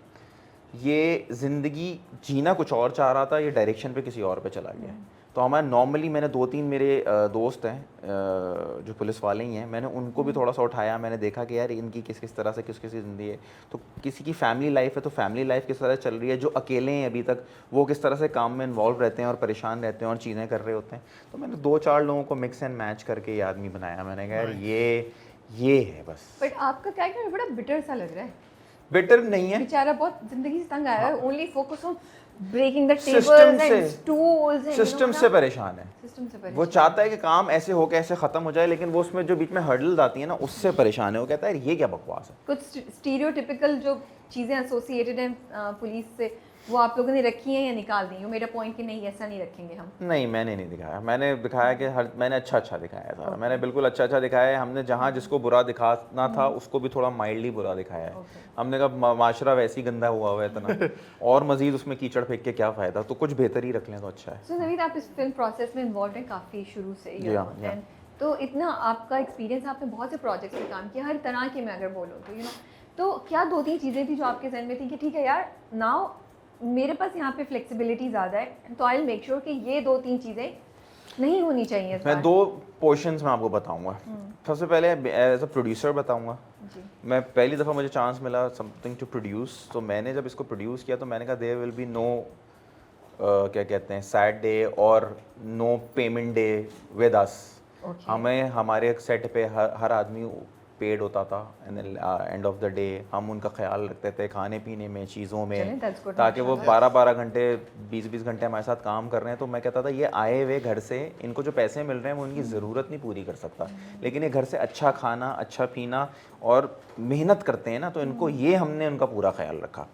ये ज़िंदगी जीना कुछ और चाह रहा था, ये डायरेक्शन पे किसी और पे चला गया। तो हमारे नॉर्मली मैंने 2-3 मेरे दोस्त हैं जो पुलिस वाले ही हैं, मैंने उनको भी थोड़ा सा उठाया, मैंने देखा कि यार इनकी किस किस तरह से किस किस ज़िंदगी है। तो किसी की फैमिली लाइफ है, तो फैमिली लाइफ किस तरह चल रही है, जो अकेले हैं अभी तक वो किस तरह से काम में इन्वॉल्व रहते हैं और परेशान रहते हैं और चीज़ें कर रहे होते हैं। तो मैंने 2-4 लोगों को मिक्स एंड मैच करके ये आदमी बनाया। मैंने कहा यार ये है बस। बट आपका कैरेक्टर बड़ा बिटर सा लग रहा है। बेटर नहीं है, बेचारा बहुत जिंदगी से तंग आया है, only focus on breaking the system tables से, एंड स्टूल्स एंड सिस्टम से परेशान है। सिस्टम से वो चाहता है कि काम ऐसे हो के ऐसे खत्म हो जाए, लेकिन वो उसमें जो बीच में हर्डल्स आती है ना, उससे परेशान है। वो कहता है ये क्या बकवास है। कुछ स्टीरियोटिपिकल जो चीज़ें एसोसिएटेड हैं पुलिस से, वो आप लोगों ने रखी हैं या निकाल दी? मेरा पॉइंट कि नहीं ऐसा नहीं रखेंगे हम। नहीं, मैंने नहीं दिखाया, मैंने दिखाया कि मैंने अच्छा दिखाया है सारा। मैंने बिल्कुल अच्छा दिखाया है। हमने जहाँ जिसको बुरा दिखाना था उसको भी थोड़ा माइल्डली बुरा दिखाया है। हमने कहा माशरा वैसे ही गंदा हुआ है इतना, और मजीद उसमें कीचड़ फेंक के क्या फ़ायदा, तो कुछ बेहतर ही रख लें तो अच्छा है। सो नवीद, आप इस फिल्म प्रोसेस में इन्वॉल्व हैं काफ़ी शुरू से, Yeah. तो इतना आपका एक्सपीरियंस, आपने बहुत से प्रोजेक्ट्स में काम किया, हर तरह के मैं अगर बोलूँ तो तो क्या 2-3 चीज़ें थी जो आपके जहन में थी कि ठीक है यार, नाउ मेरे पास यहाँ पे फ्लेक्सिबिलिटी ज़्यादा है, तो आई विल मेक श्योर कि ये 2-3 चीज़ें नहीं होनी चाहिए इस मैं बार। 2 पोर्शंस में आपको बताऊंगा। सबसे पहले एज अ प्रोड्यूसर बताऊंगा। जी। मैं पहली दफ़ा मुझे चांस मिला समथिंग टू प्रोड्यूस, तो मैंने जब इसको प्रोड्यूस किया तो मैंने कहा देयर विल बी नो क्या कहते हैं सैड डे और no payment day with us. Okay. हमें हमारे सेट पे हर आदमी पेड होता था, and end of the day हम उनका ख्याल रखते थे खाने पीने में, चीज़ों चलें, में, that's good, ताकि वो माशाल्लाह। 12-12 घंटे 20-20 घंटे हमारे साथ काम कर रहे हैं। तो मैं कहता था ये आए हुए घर से इनको जो पैसे मिल रहे हैं वो उनकी ज़रूरत नहीं पूरी कर सकता, लेकिन ये घर से अच्छा खाना, अच्छा पीना और मेहनत करते हैं ना, तो इनको ये हमने उनका पूरा ख्याल रखा।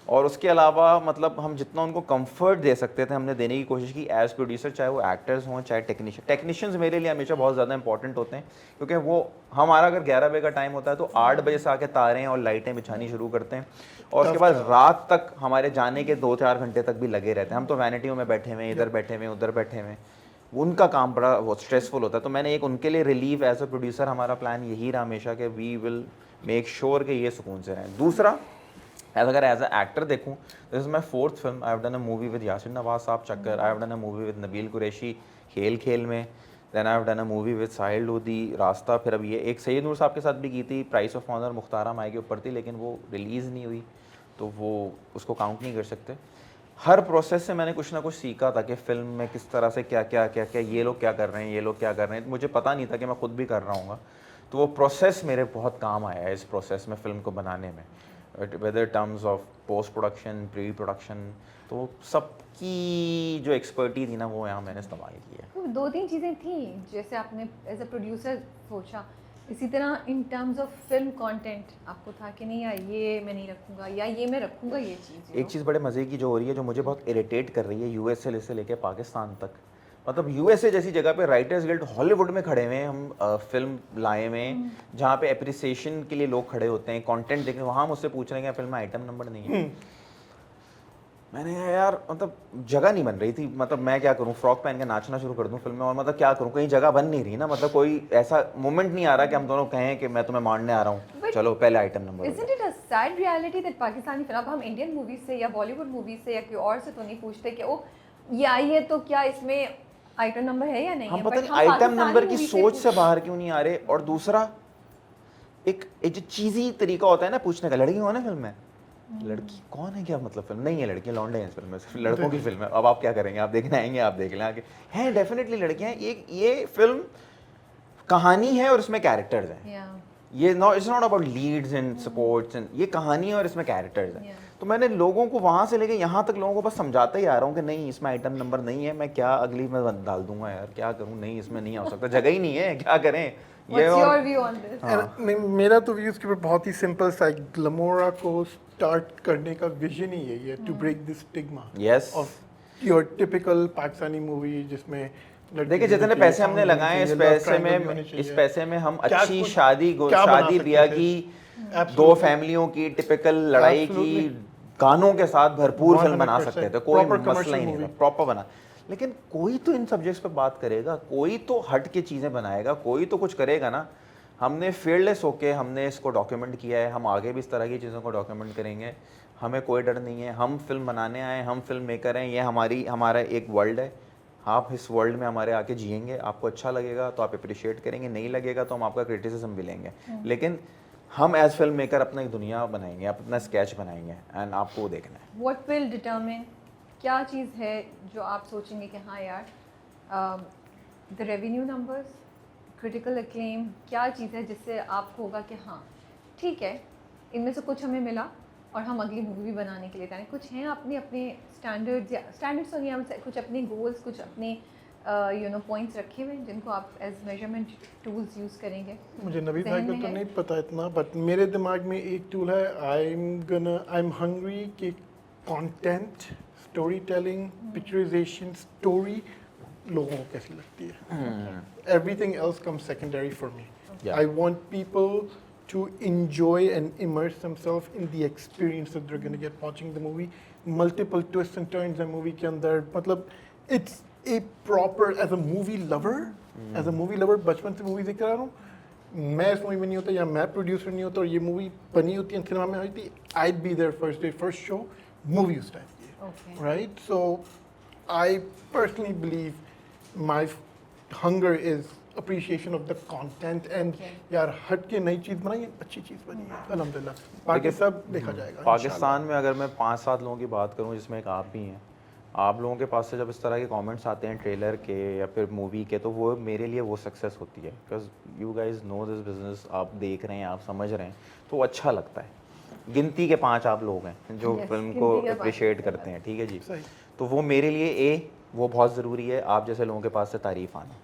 और उसके अलावा मतलब हम जितना उनको कंफर्ट दे सकते थे हमने देने की कोशिश की एज प्रोड्यूसर, चाहे वो एक्टर्स हों चाहे टेक्नीशियंस मेरे लिए हमेशा बहुत ज़्यादा इंपॉर्टेंट होते हैं, क्योंकि वो हमारा अगर 11 बजे का टाइम होता है तो 8 बजे से आके तारें और लाइटें बिछानी शुरू करते हैं, और उसके बाद रात तक हमारे जाने के 2-4 घंटे तक भी लगे रहते हैं। हम तो वैनिटियों में बैठे हुए, इधर बैठे हुए, उधर बैठे हुए, उनका काम बड़ा वो स्ट्रेसफुल होता है। तो मैंने एक उनके लिए रिलीफ एज अ प्रोड्यूसर, हमारा प्लान यही रहा हमेशा कि वी विल मेक श्योर कि ये सुकून से रहें। दूसरा, अगर एज अ एक्टर देखूँ, this is my 4th film. I have done a movie with Yasir Nawaz साहब Chakkar, I have done a movie with Nabeel Qureshi खेल खेल में, then I have done a movie with Sahil Lodhi Raasta, फिर अब ये एक सैयद नूर साहब के साथ भी की थी, प्राइस ऑफ ऑनर मुख्तारा माई के ऊपर थी, लेकिन वो रिलीज़ नहीं हुई, तो वो उसको काउंट नहीं कर सकते। हर प्रोसेस से मैंने कुछ ना कुछ सीखा था कि फ़िल्म में किस तरह से क्या क्या क्या क्या ये लोग क्या कर रहे हैं, ये लोग क्या कर रहे हैं, मुझे पता नहीं था कि मैं खुद भी कर रहा हूँ। तो वो प्रोसेस मेरे बहुत काम आया है इस प्रोसेस में, फ़िल्म को बनाने में, whether terms of post production, pre production, तो सबकी जो एक्सपर्टी थी ना वो यहाँ मैंने इस्तेमाल की है। तो 2-3 चीज़ें थी जैसे आपने एज अ प्रोड्यूसर सोचा, इसी तरह in terms of film content आपको था कि नहीं यार ये मैं नहीं रखूँगा या ये मैं रखूँगा ये चीज़। एक चीज़ बड़े मज़े की जो हो रही है, जो मुझे बहुत इरिटेट कर रही है, यूएसए से लेके पाकिस्तान तक, मतलब यूएसए जैसी जगह पे राइटर्स गिल्ड हॉलीवुड में खड़े हुए हैं, हम फिल्म लाए हुए हैं जहाँ पे अप्रिसिएशन के लिए लोग खड़े होते हैं, कंटेंट देखने, वहाँ मुझसे पूछ रहे हैं फिल्म में आइटम नंबर नहीं है। मैंने कहा यार मतलब जगह नहीं बन रही थी, मतलब मैं क्या करूं, फ्रॉक पहन के नाचना शुरू कर दूं फिल्म में, और मतलब क्या करूं, कहीं जगह बन नहीं रही ना, मतलब कोई ऐसा मोमेंट नहीं आ रहा कि हम दोनों कहें कि मैं तुम्हें मारने आ रहा हूं, But चलो पहले आइटम नंबर हो Isn't जाए। it a sad reality that Pakistani film, अब हम इंडियन मूवीज से या बॉलीवुड मूवीज से या कोई और से तो नहीं पूछते कि ओ ये आई है तो क्या इसमें आइटम नंबर है या नहीं हम है, पता but नहीं हम आइटम पाकिस्तानी नंबर की movie सोच से पूछ- बाहर क्यों नहीं आ रहे। और दूसरा एक जो चीजी तरीका होता है ना पूछने का, लड़की कौन है फिल्म में, लड़की कौन है क्या मतलब, फिल्म नहीं है, लड़कियां लौंडे हैं इस फिल्म में, सिर्फ लड़कों की फिल्म है, अब आप क्या करेंगे, आप देखने आएंगे, आप देख लें आगे, हैं डेफिनेटली लड़कियां हैं। ये फिल्म कहानी है और इसमें कैरेक्टर्स हैं, Yeah. ये no it's not about leads and supports and, ये कहानी है और इसमें कैरेक्टर्स हैं। Yeah. तो मैंने लोगों को वहाँ से लेके यहाँ तक लोगों को बस समझाता ही आ रहा हूँ कि नहीं इसमें आइटम नंबर नहीं है, मैं क्या अगली में डाल दूंगा यार, क्या करूँ, नहीं इसमें नहीं हो सकता, जगह ही नहीं है, क्या करें ये। What's और your view on this? नहीं, मेरा तो व्यू इसके ऊपर बहुत ही सिंपल सा है। ग्लैमोरा को स्टार्ट करने का विजन ही यही है, to break this stigma Yes. Of your typical Pakistani movie, जिसमें देखिए जितने पैसे हमने लगाए इस पैसे में हम अच्छी शादी ब्याह की, दो फैमिलियों की टिपिकल लड़ाई की, गानों के साथ भरपूर फिल्म बना सकते थे, कोई मसला ही नहीं था, प्रॉपर बना। लेकिन कोई तो इन सब्जेक्ट्स पे बात करेगा, कोई तो हट के चीज़ें बनाएगा, कोई तो कुछ करेगा ना। हमने फेयरलेस होके हमने इसको डॉक्यूमेंट किया है, हम आगे भी इस तरह की चीज़ों को डॉक्यूमेंट करेंगे, हमें कोई डर नहीं है। हम फिल्म बनाने आए, हम फिल्म मेकर हैं, ये हमारा एक वर्ल्ड है, आप इस वर्ल्ड में हमारे आके जिएंगे, आपको अच्छा लगेगा तो आप अप्रिशिएट करेंगे, नहीं लगेगा तो हम आपका क्रिटिसिज्म भी लेंगे, लेकिन हम एज फिल्म मेकर अपना एक दुनिया बनाएंगे, अपना स्केच बनाएंगे, एंड आपको वो देखना है। What will determine, क्या चीज़ है जो आप सोचेंगे कि हाँ यार, the revenue numbers, critical acclaim, क्या चीज़ है जिससे आपको होगा कि हाँ ठीक है इनमें से कुछ हमें मिला और हम अगली मूवी भी बनाने के लिए तैयार हैं। कुछ हैं अपने अपने स्टैंडर्ड्स, या स्टैंडर्ड्स तो नहीं, हम कुछ अपने गोल्स, कुछ अपने पॉइंट्स रखे हुए हैं जिनको आप एज मेजरमेंट टूल्स यूज़ करेंगे? मुझे नबी भाई जहन को में तो है? नहीं पता इतना, बट मेरे दिमाग में एक टूल है, आई एम हंग्री कि content, story telling, picturisation, story लोगों को कैसी लगती है। Everything else comes secondary for me. Yeah. I want people to enjoy and immerse themselves in the experience that they're going to get watching the movie. Multiple twists and turns in movie के अंदर, मतलब it's a proper, as a movie lover, बचपन से मूवी देखता रहा हूँ, मैं इस मूवी में नहीं होता या मैं प्रोड्यूसर नहीं होता और ये मूवी बनी होती है, सिनेमा में हुई थी, I'd be there first day, first show, movie उस टाइम की है, Okay. right? So I personally believe my hunger is appreciation of the content and Okay. यार हट के नई चीज़ बनाई, अच्छी चीज़ बनी है अल्हम्दुलिल्लाह, बाकी देखिए, सब देखा जाएगा। पाकिस्तान में अगर मैं 5-7 लोगों की बात करूं जिसमें एक आप भी हैं, आप लोगों के पास से जब इस तरह के कमेंट्स आते हैं ट्रेलर के या फिर मूवी के, तो वो मेरे लिए वो सक्सेस होती है, because you guys know this business, आप देख रहे हैं, आप समझ रहे हैं, तो वो अच्छा लगता है। गिनती के 5 आप लोग हैं जो Yes, फिल्म को गिनती के 5 अप्रिशिएट करते हैं, ठीक है जी, सही। तो वो मेरे लिए वो बहुत ज़रूरी है, आप जैसे लोगों के पास से तारीफ़ आना।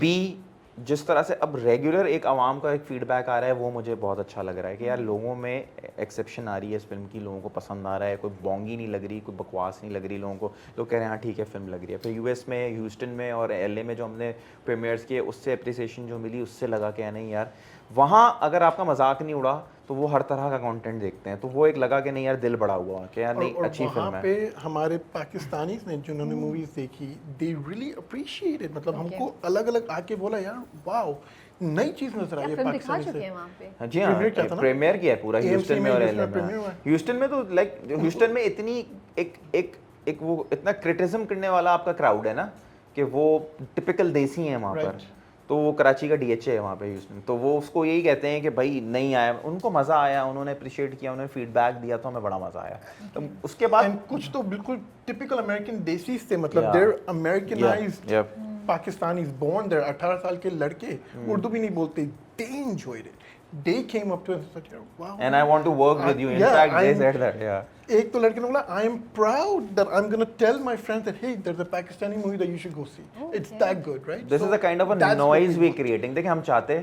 बी, जिस तरह से अब रेगुलर एक आवाम का एक फीडबैक आ रहा है, वो मुझे बहुत अच्छा लग रहा है कि यार लोगों में एक्सेप्शन आ रही है इस फिल्म की, लोगों को पसंद आ रहा है, कोई बोंगी नहीं लग रही, कोई बकवास नहीं लग रही लोगों को, लोग कह रहे हैं हाँ ठीक है फिल्म लग रही है। फिर यूएस में, ह्यूस्टन में और एलए में जो हमने प्रीमियर्स किए, उससे अप्रिसिएशन जो मिली, उससे लगा कि नहीं यार वहाँ अगर आपका मजाक नहीं उड़ा तो वो हर तरह का कंटेंट देखते हैं, तो वो एक लगा कि नहीं यार दिल बड़ा हुआ कि यार नहीं अच्छी फिल्म वहाँ है। पे हमारे पाकिस्तानी ने जिन्होंने मूवीज देखी, दे रियली अप्रिशिएटेड, मतलब हमको अलग अलग आके बोला यार वाओ नई चीज़ नजर आई क्या है फिल्म दिखा पाकिस्तानी चुके से। हैं वहाँ पे? हाँ जी हाँ, प्रीमियर किया था ना? प्रीमियर किया है पूरा AMC ह्यूस्टन में में और जिसमें एलए में। प्रीमियर हुआ है। ह्यूस्टन में तो लाइक ह्यूस्टन में इतनी एक वो इतना क्रिटिसिज्म करने वाला आपका क्राउड है ना कि वो टिपिकल देसी हैं वहाँ पर, Right. तो वो कराची का डीएचए है वहाँ पे ह्यूस्टन, तो वो उसको यही कहते हैं कि भाई नहीं आया, उनको मज़ा आया, उन्होंने अप्रिशिएट किया, उन्होंने फीडबैक दिया, तो हमें बड़ा मज़ा आया। तो उसके बाद एंड कुछ तो बिल्कुल टिपिकल अमेरिकन देसी थे, मतलब Yeah. There Americanized Yep. Pakistanis born there, 18 साल के लड़के उर्दू भी नहीं बोलते, they enjoyed it, they came up to us and said wow And I want to work with you. In Yeah, fact, they I'm- said that. Yeah. एक तो लड़के ने बोला I am proud that I am gonna tell my friends that hey there is a Pakistani movie that you should go see, it's that good, right? This is the kind of a noise we creating. देखिए हम चाहते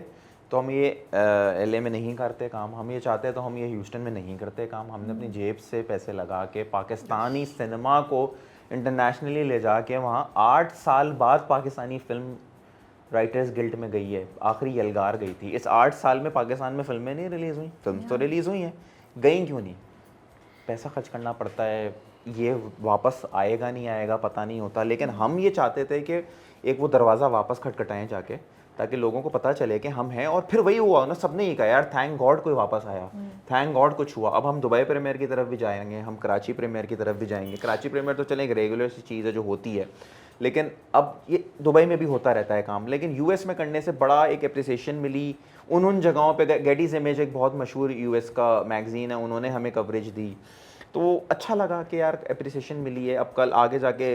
तो हम ये एलए में नहीं करते काम, हम ये चाहते तो हम ये ह्यूस्टन में नहीं करते काम, हमने अपनी जेब से पैसे लगा के पाकिस्तानी सिनेमा को इंटरनेशनली ले जाके वहाँ 8 साल बाद पाकिस्तानी फिल्म राइटर्स गिल्ड में गई है, आखिरी यलगार गई थी। इस 8 साल में पाकिस्तान में फिल्में नहीं रिलीज़ हुई, फिल्म तो रिलीज़ हुई हैं, गई क्यों नहीं? पैसा खर्च करना पड़ता है, ये वापस आएगा नहीं आएगा पता नहीं होता, लेकिन हम ये चाहते थे कि एक वो दरवाज़ा वापस खटखटाएं जाके, ताकि लोगों को पता चले कि हम हैं। और फिर वही हुआ ना, सबने ये कहा यार थैंक गॉड कोई वापस आया, थैंक गॉड कुछ हुआ। अब हम दुबई प्रीमियर की तरफ भी जाएंगे, हम कराची प्रीमियर की तरफ भी जाएंगे। कराची प्रीमियर तो चले एक रेगुलर सी चीज़ है जो होती है, लेकिन अब ये दुबई में भी होता रहता है काम। लेकिन यूएस में करने से बड़ा एक अप्रिसिएशन मिली उन जगहों पे। गेटीज इमेज एक बहुत मशहूर यूएस का मैगजीन है, उन्होंने हमें कवरेज दी, तो अच्छा लगा कि यार अप्रिसिएशन मिली है। अब कल आगे जाके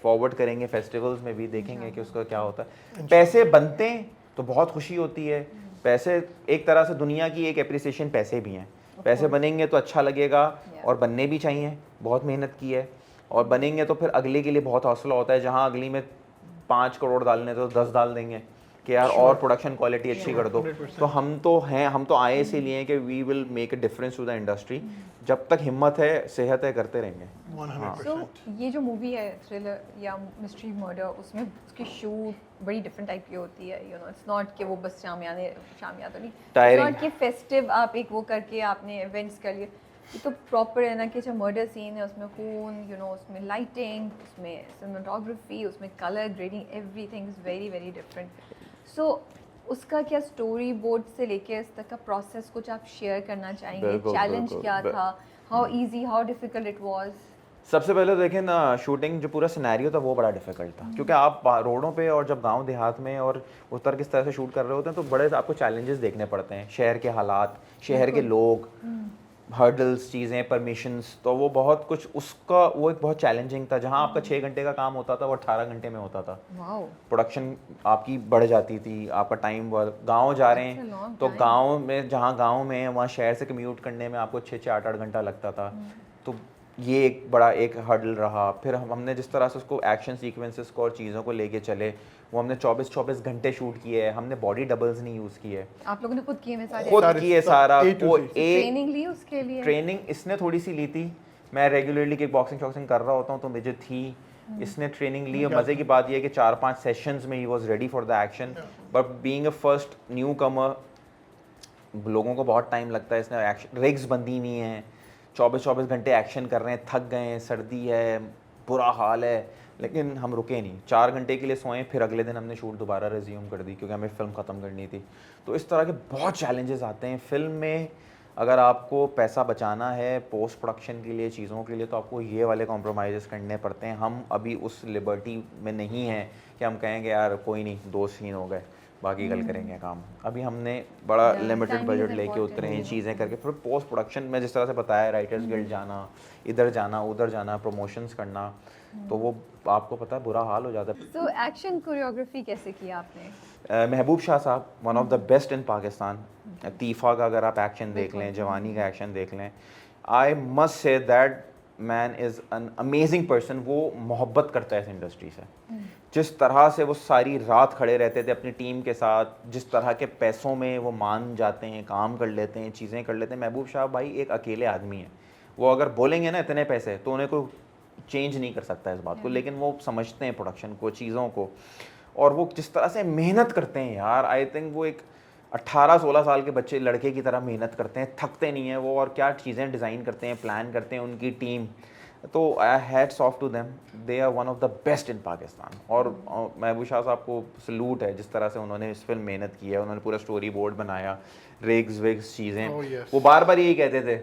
फॉरवर्ड करेंगे फेस्टिवल्स में भी, देखेंगे कि उसका क्या होता है। पैसे बनते हैं तो बहुत खुशी होती है, पैसे एक तरह से दुनिया की एक अप्रिसिएशन पैसे भी हैं। पैसे बनेंगे तो अच्छा लगेगा, और बनने भी चाहिए, बहुत मेहनत की है। और बनेंगे तो फिर अगले के लिए बहुत हौसला होता है, जहाँ अगली में 5 करोड़ डालने तो 10 डाल देंगे कि यार और प्रोडक्शन क्वालिटी अच्छी कर दो। तो हम तो हैं, हम तो आए इसीलिए हैं कि we will make a difference to the industry. जब तक हिम्मत है, सेहत है, करते रहेंगे। 100%। ये जो मूवी है थ्रिलर या मिस्ट्री मर्डर, उसमें उसकी शूट बड़ी डिफरेंट टाइप की होती है। यू नो इट्स नॉट कि वो बस शामिया तो नहीं, Tiring. नॉट कि फेस्टिव आप एक वो करके आपने इवेंट्स कर लिए। ये तो प्रॉपर है ना कि जो मर्डर सीन है उसमें खून, यू नो उसमें लाइटिंग, उसमें सिनेमेटोग्राफी, उसमें colour grading, everything is very very different. So उसका क्या स्टोरी बोर्ड से लेके इस तक का प्रोसेस कुछ आप शेयर करना चाहेंगे? बिल्कुल, चैलेंज बिल्कुल, क्या था? How easy, how difficult it was? सबसे पहले तो देखें ना, शूटिंग जो पूरा सिनेरियो था वो बड़ा डिफिकल्ट था, क्योंकि आप रोडों पे और जब गांव देहात में और उस तरह किस तरह से शूट कर रहे होते हैं, तो बड़े आपको चैलेंजेस देखने पड़ते हैं। शहर के हालात, शहर के लोग, हर्डल्स, चीज़ें, परमिशंस, तो वो बहुत कुछ उसका वो एक बहुत चैलेंजिंग था। जहाँ आपका 6 घंटे का काम होता था वो 18 घंटे में होता था। वाओ, प्रोडक्शन आपकी बढ़ जाती थी, आपका टाइम। गांव जा रहे That's a long हैं तो time. गांव में, जहाँ गांव में है वहाँ शहर से कम्यूट करने में आपको 6-8 घंटा लगता था। तो ये एक बड़ा एक हर्डल रहा। फिर हमने जिस तरह से उसको एक्शन सीक्वेंसेस को और चीज़ों को लेके चले, वो हमने 24-24 घंटे शूट किए हैं। हमने बॉडी डबल्स नहीं यूज़ किए, आप लोगों ने खुद किए में सारे? खुद किए सारा। A to वो Z. ट्रेनिंग ली उसके लिए? ट्रेनिंग इसने थोड़ी सी ली थी। मैं रेगुलरली किक बॉक्सिंग शॉक्सिंग कर रहा होता हूँ तो मुझे थी, इसने ट्रेनिंग ली। और मज़े की बात यह है कि 4-5 सेशंस में ही was ready for the action. But being a first newcomer, लोगों को बहुत टाइम लगता है। इसने एक्शन रिग्स बंदी हुई हैं, 24-24 घंटे एक्शन कर रहे हैं, थक गए हैं, सर्दी है, बुरा हाल है, लेकिन हम रुके नहीं। 4 घंटे के लिए सोए, फिर अगले दिन हमने शूट दोबारा रिज्यूम कर दी, क्योंकि हमें फ़िल्म ख़त्म करनी थी। तो इस तरह के बहुत चैलेंजेस आते हैं फ़िल्म में। अगर आपको पैसा बचाना है पोस्ट प्रोडक्शन के लिए, चीज़ों के लिए, तो आपको ये वाले कॉम्प्रोमाइज़ करने पड़ते हैं। हम अभी उस लिबर्टी में नहीं हैं कि हम कहेंगे यार कोई नहीं, 2 सीन हो गए, बाकी कल करेंगे काम। अभी हमने बड़ा लिमिटेड timing बजट is लेके important. उतरे हैं, चीज़ें करके। फिर पोस्ट प्रोडक्शन में जिस तरह से बताया, राइटर्स गिल्ड जाना, इधर जाना, उधर जाना, प्रमोशंस करना, तो वो आपको पता है बुरा हाल हो जाता है। सो एक्शन कोरियोग्राफी कैसे किया आपने? महबूब शाह साहब, one of the best in Pakistan. तीफा का अगर आप एक्शन देख लें, जवानी का एक्शन देख लें, I must say that man is an amazing person. वो मोहब्बत करता है इस इंडस्ट्री से। जिस तरह से वो सारी रात खड़े रहते थे अपनी टीम के साथ, जिस तरह के पैसों में वो मान जाते हैं, काम कर लेते हैं, चीज़ें कर लेते हैं। महबूब शाह भाई एक अकेले आदमी है, वो अगर बोलेंगे ना इतने पैसे, तो उन्हें कोई चेंज नहीं कर सकता इस बात को। लेकिन वो समझते हैं प्रोडक्शन को, चीज़ों को, और वो जिस तरह से मेहनत करते हैं यार, आई थिंक वो एक 18-16 साल के बच्चे लड़के की तरह मेहनत करते हैं, थकते नहीं हैं वो। और क्या चीज़ें डिज़ाइन करते हैं, प्लान करते हैं उनकी टीम। तो I hats off to them, they are one of the best in Pakistan. और महबूब शाह साहब को सलूट है जिस तरह से उन्होंने इस फिल्म मेहनत की है। उन्होंने पूरा स्टोरी बोर्ड बनाया, रिग्स विग्स चीज़ें। Oh, yes. वो बार बार यही कहते थे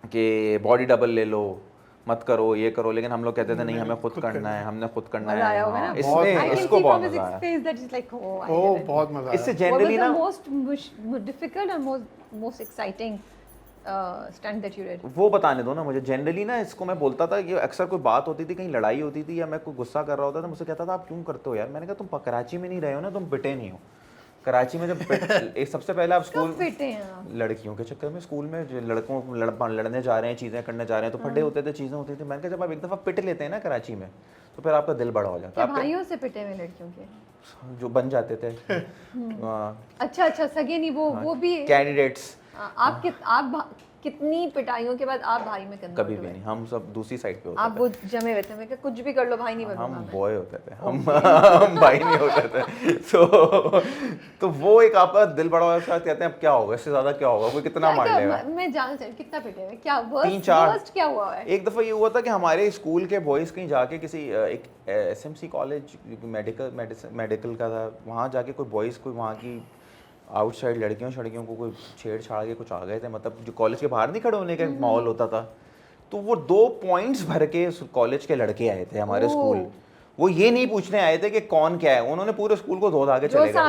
कि बॉडी डबल ले लो, मत करो, ये करो, लेकिन हम लोग कहते थे नहीं, हमें खुद करना है, हमने खुद करना मजा है। आया होगा ना? हाँ, बहुत इसने मजा इसको बहुत मजा आया। ओ बहुत मजा इससे आया। जनरली ना मोस्ट डिफिकल्ट और most exciting stunt that you did? वो बताने दो ना मुझे। जनरली ना इसको मैं बोलता था कि अक्सर कोई बात होती थी, कहीं लड़ाई होती थी या मैं कोई गुस्सा कर रहा होता था, मुझसे कहता था आप क्यों करते हो यार। मैंने कहा तुम कराची में नहीं रहे हो ना, तुम पिटे नहीं हो। कराची में जब एक सबसे पहले आप स्कूल फिट हैं आप? लड़कियों के चक्कर में स्कूल में जो लड़ने जा रहे हैं, चीज़ें करने जा रहे हैं, तो फटे होते थे, चीज़ें होती थी। मैंने कहा जब आप एक दफ़ा पिट लेते हैं ना कराची में, तो फिर आपका दिल बड़ा हो जाता क्या है। भाइयों से पिटे हुए लड़कियों के? जो बन जाते थे अच्छा अच्छा, सगे नहीं, वो भी कैंडिडेट्स, कितनी पिटाइयों के बाद आप भाई में कन्वर्ट कभी भी नहीं, हम सब दूसरी साइड पे होते आप वो जमे हुए थे, मैं कुछ भी कर लो भाई नहीं थे, बनूंगा हम मैं। बॉय होते थे, हम भाई नहीं होते थे। तो वो एक आपका दिल बड़ा होता है, कहते हैं अब क्या होगा, इससे ज्यादा क्या होगा, कोई कितना मार लेगा। मैं जानना चाहिए कितना पिटे हुए, क्या 3-4 वर्स्ट क्या हुआ है? एक दफ़ा ये हुआ था कि हमारे स्कूल के बॉयज़ कहीं जाके किसी एक एसएमसी कॉलेज मेडिकल का था, वहाँ जाके कोई बॉयज़ कोई वहाँ की आउटसाइड लड़कियों को कोई छेड़छाड़ के कुछ आ गए थे, मतलब जो कॉलेज के बाहर नहीं खड़े होने का माहौल होता था, तो वो 2 पॉइंट्स भर के कॉलेज के लड़के आए थे हमारे स्कूल। वो ये नहीं पूछने आए थे कि कौन क्या है, उन्होंने पूरे स्कूल को धो धा के चले गए।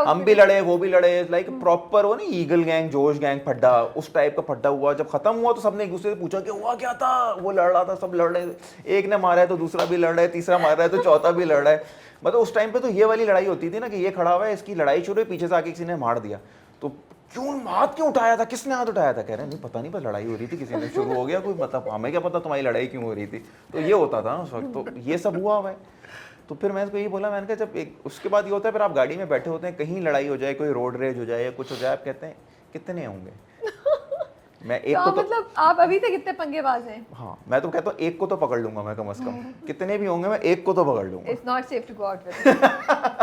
हम भी लड़े, वो भी लड़े, लाइक प्रॉपर वो नहीं ईगल गैंग, जोश गैंग फड्डा, उस टाइप का फड्डा हुआ। जब खत्म हुआ तो सबने एक दूसरे से पूछा कि हुआ क्या था, वो लड़ रहा था, सब लड़ रहे, एक ने मारा है तो दूसरा भी लड़ रहा है, तीसरा मार रहा है तो चौथा भी लड़ रहा है। मतलब उस टाइम पे तो ये वाली लड़ाई होती थी ना कि ये खड़ा हुआ है, इसकी लड़ाई शुरू है, पीछे से आके किसी ने मार दिया, तो हाथ क्यों उठाया था, किसने हाथ उठाया था, कह रहे नहीं पता नहीं, बस लड़ाई हो रही थी, किसी ने शुरू हो गया कोई, मतलब हमें क्या पता तुम्हारी लड़ाई क्यों हो रही थी। तो ये होता था ना उस वक्त, तो ये सब हुआ हुआ है। तो फिर मैं इसको यही बोला, मैंने कहा जब एक उसके बाद ये होता है, फिर आप गाड़ी में बैठे होते हैं, कहीं लड़ाई हो जाए, कोई रोड रेज हो जाए या कुछ हो जाए, आप कहते हैं कितने होंगे। मैं एक को तो मतलब आप अभी तक इतने पंगेबाज हैं। हाँ, मैं तो कहता हूँ एक को तो पकड़ लूंगा मैं, कम से कम कितने भी होंगे मैं एक को तो पकड़ लूंगा। It's not safe to go out with him.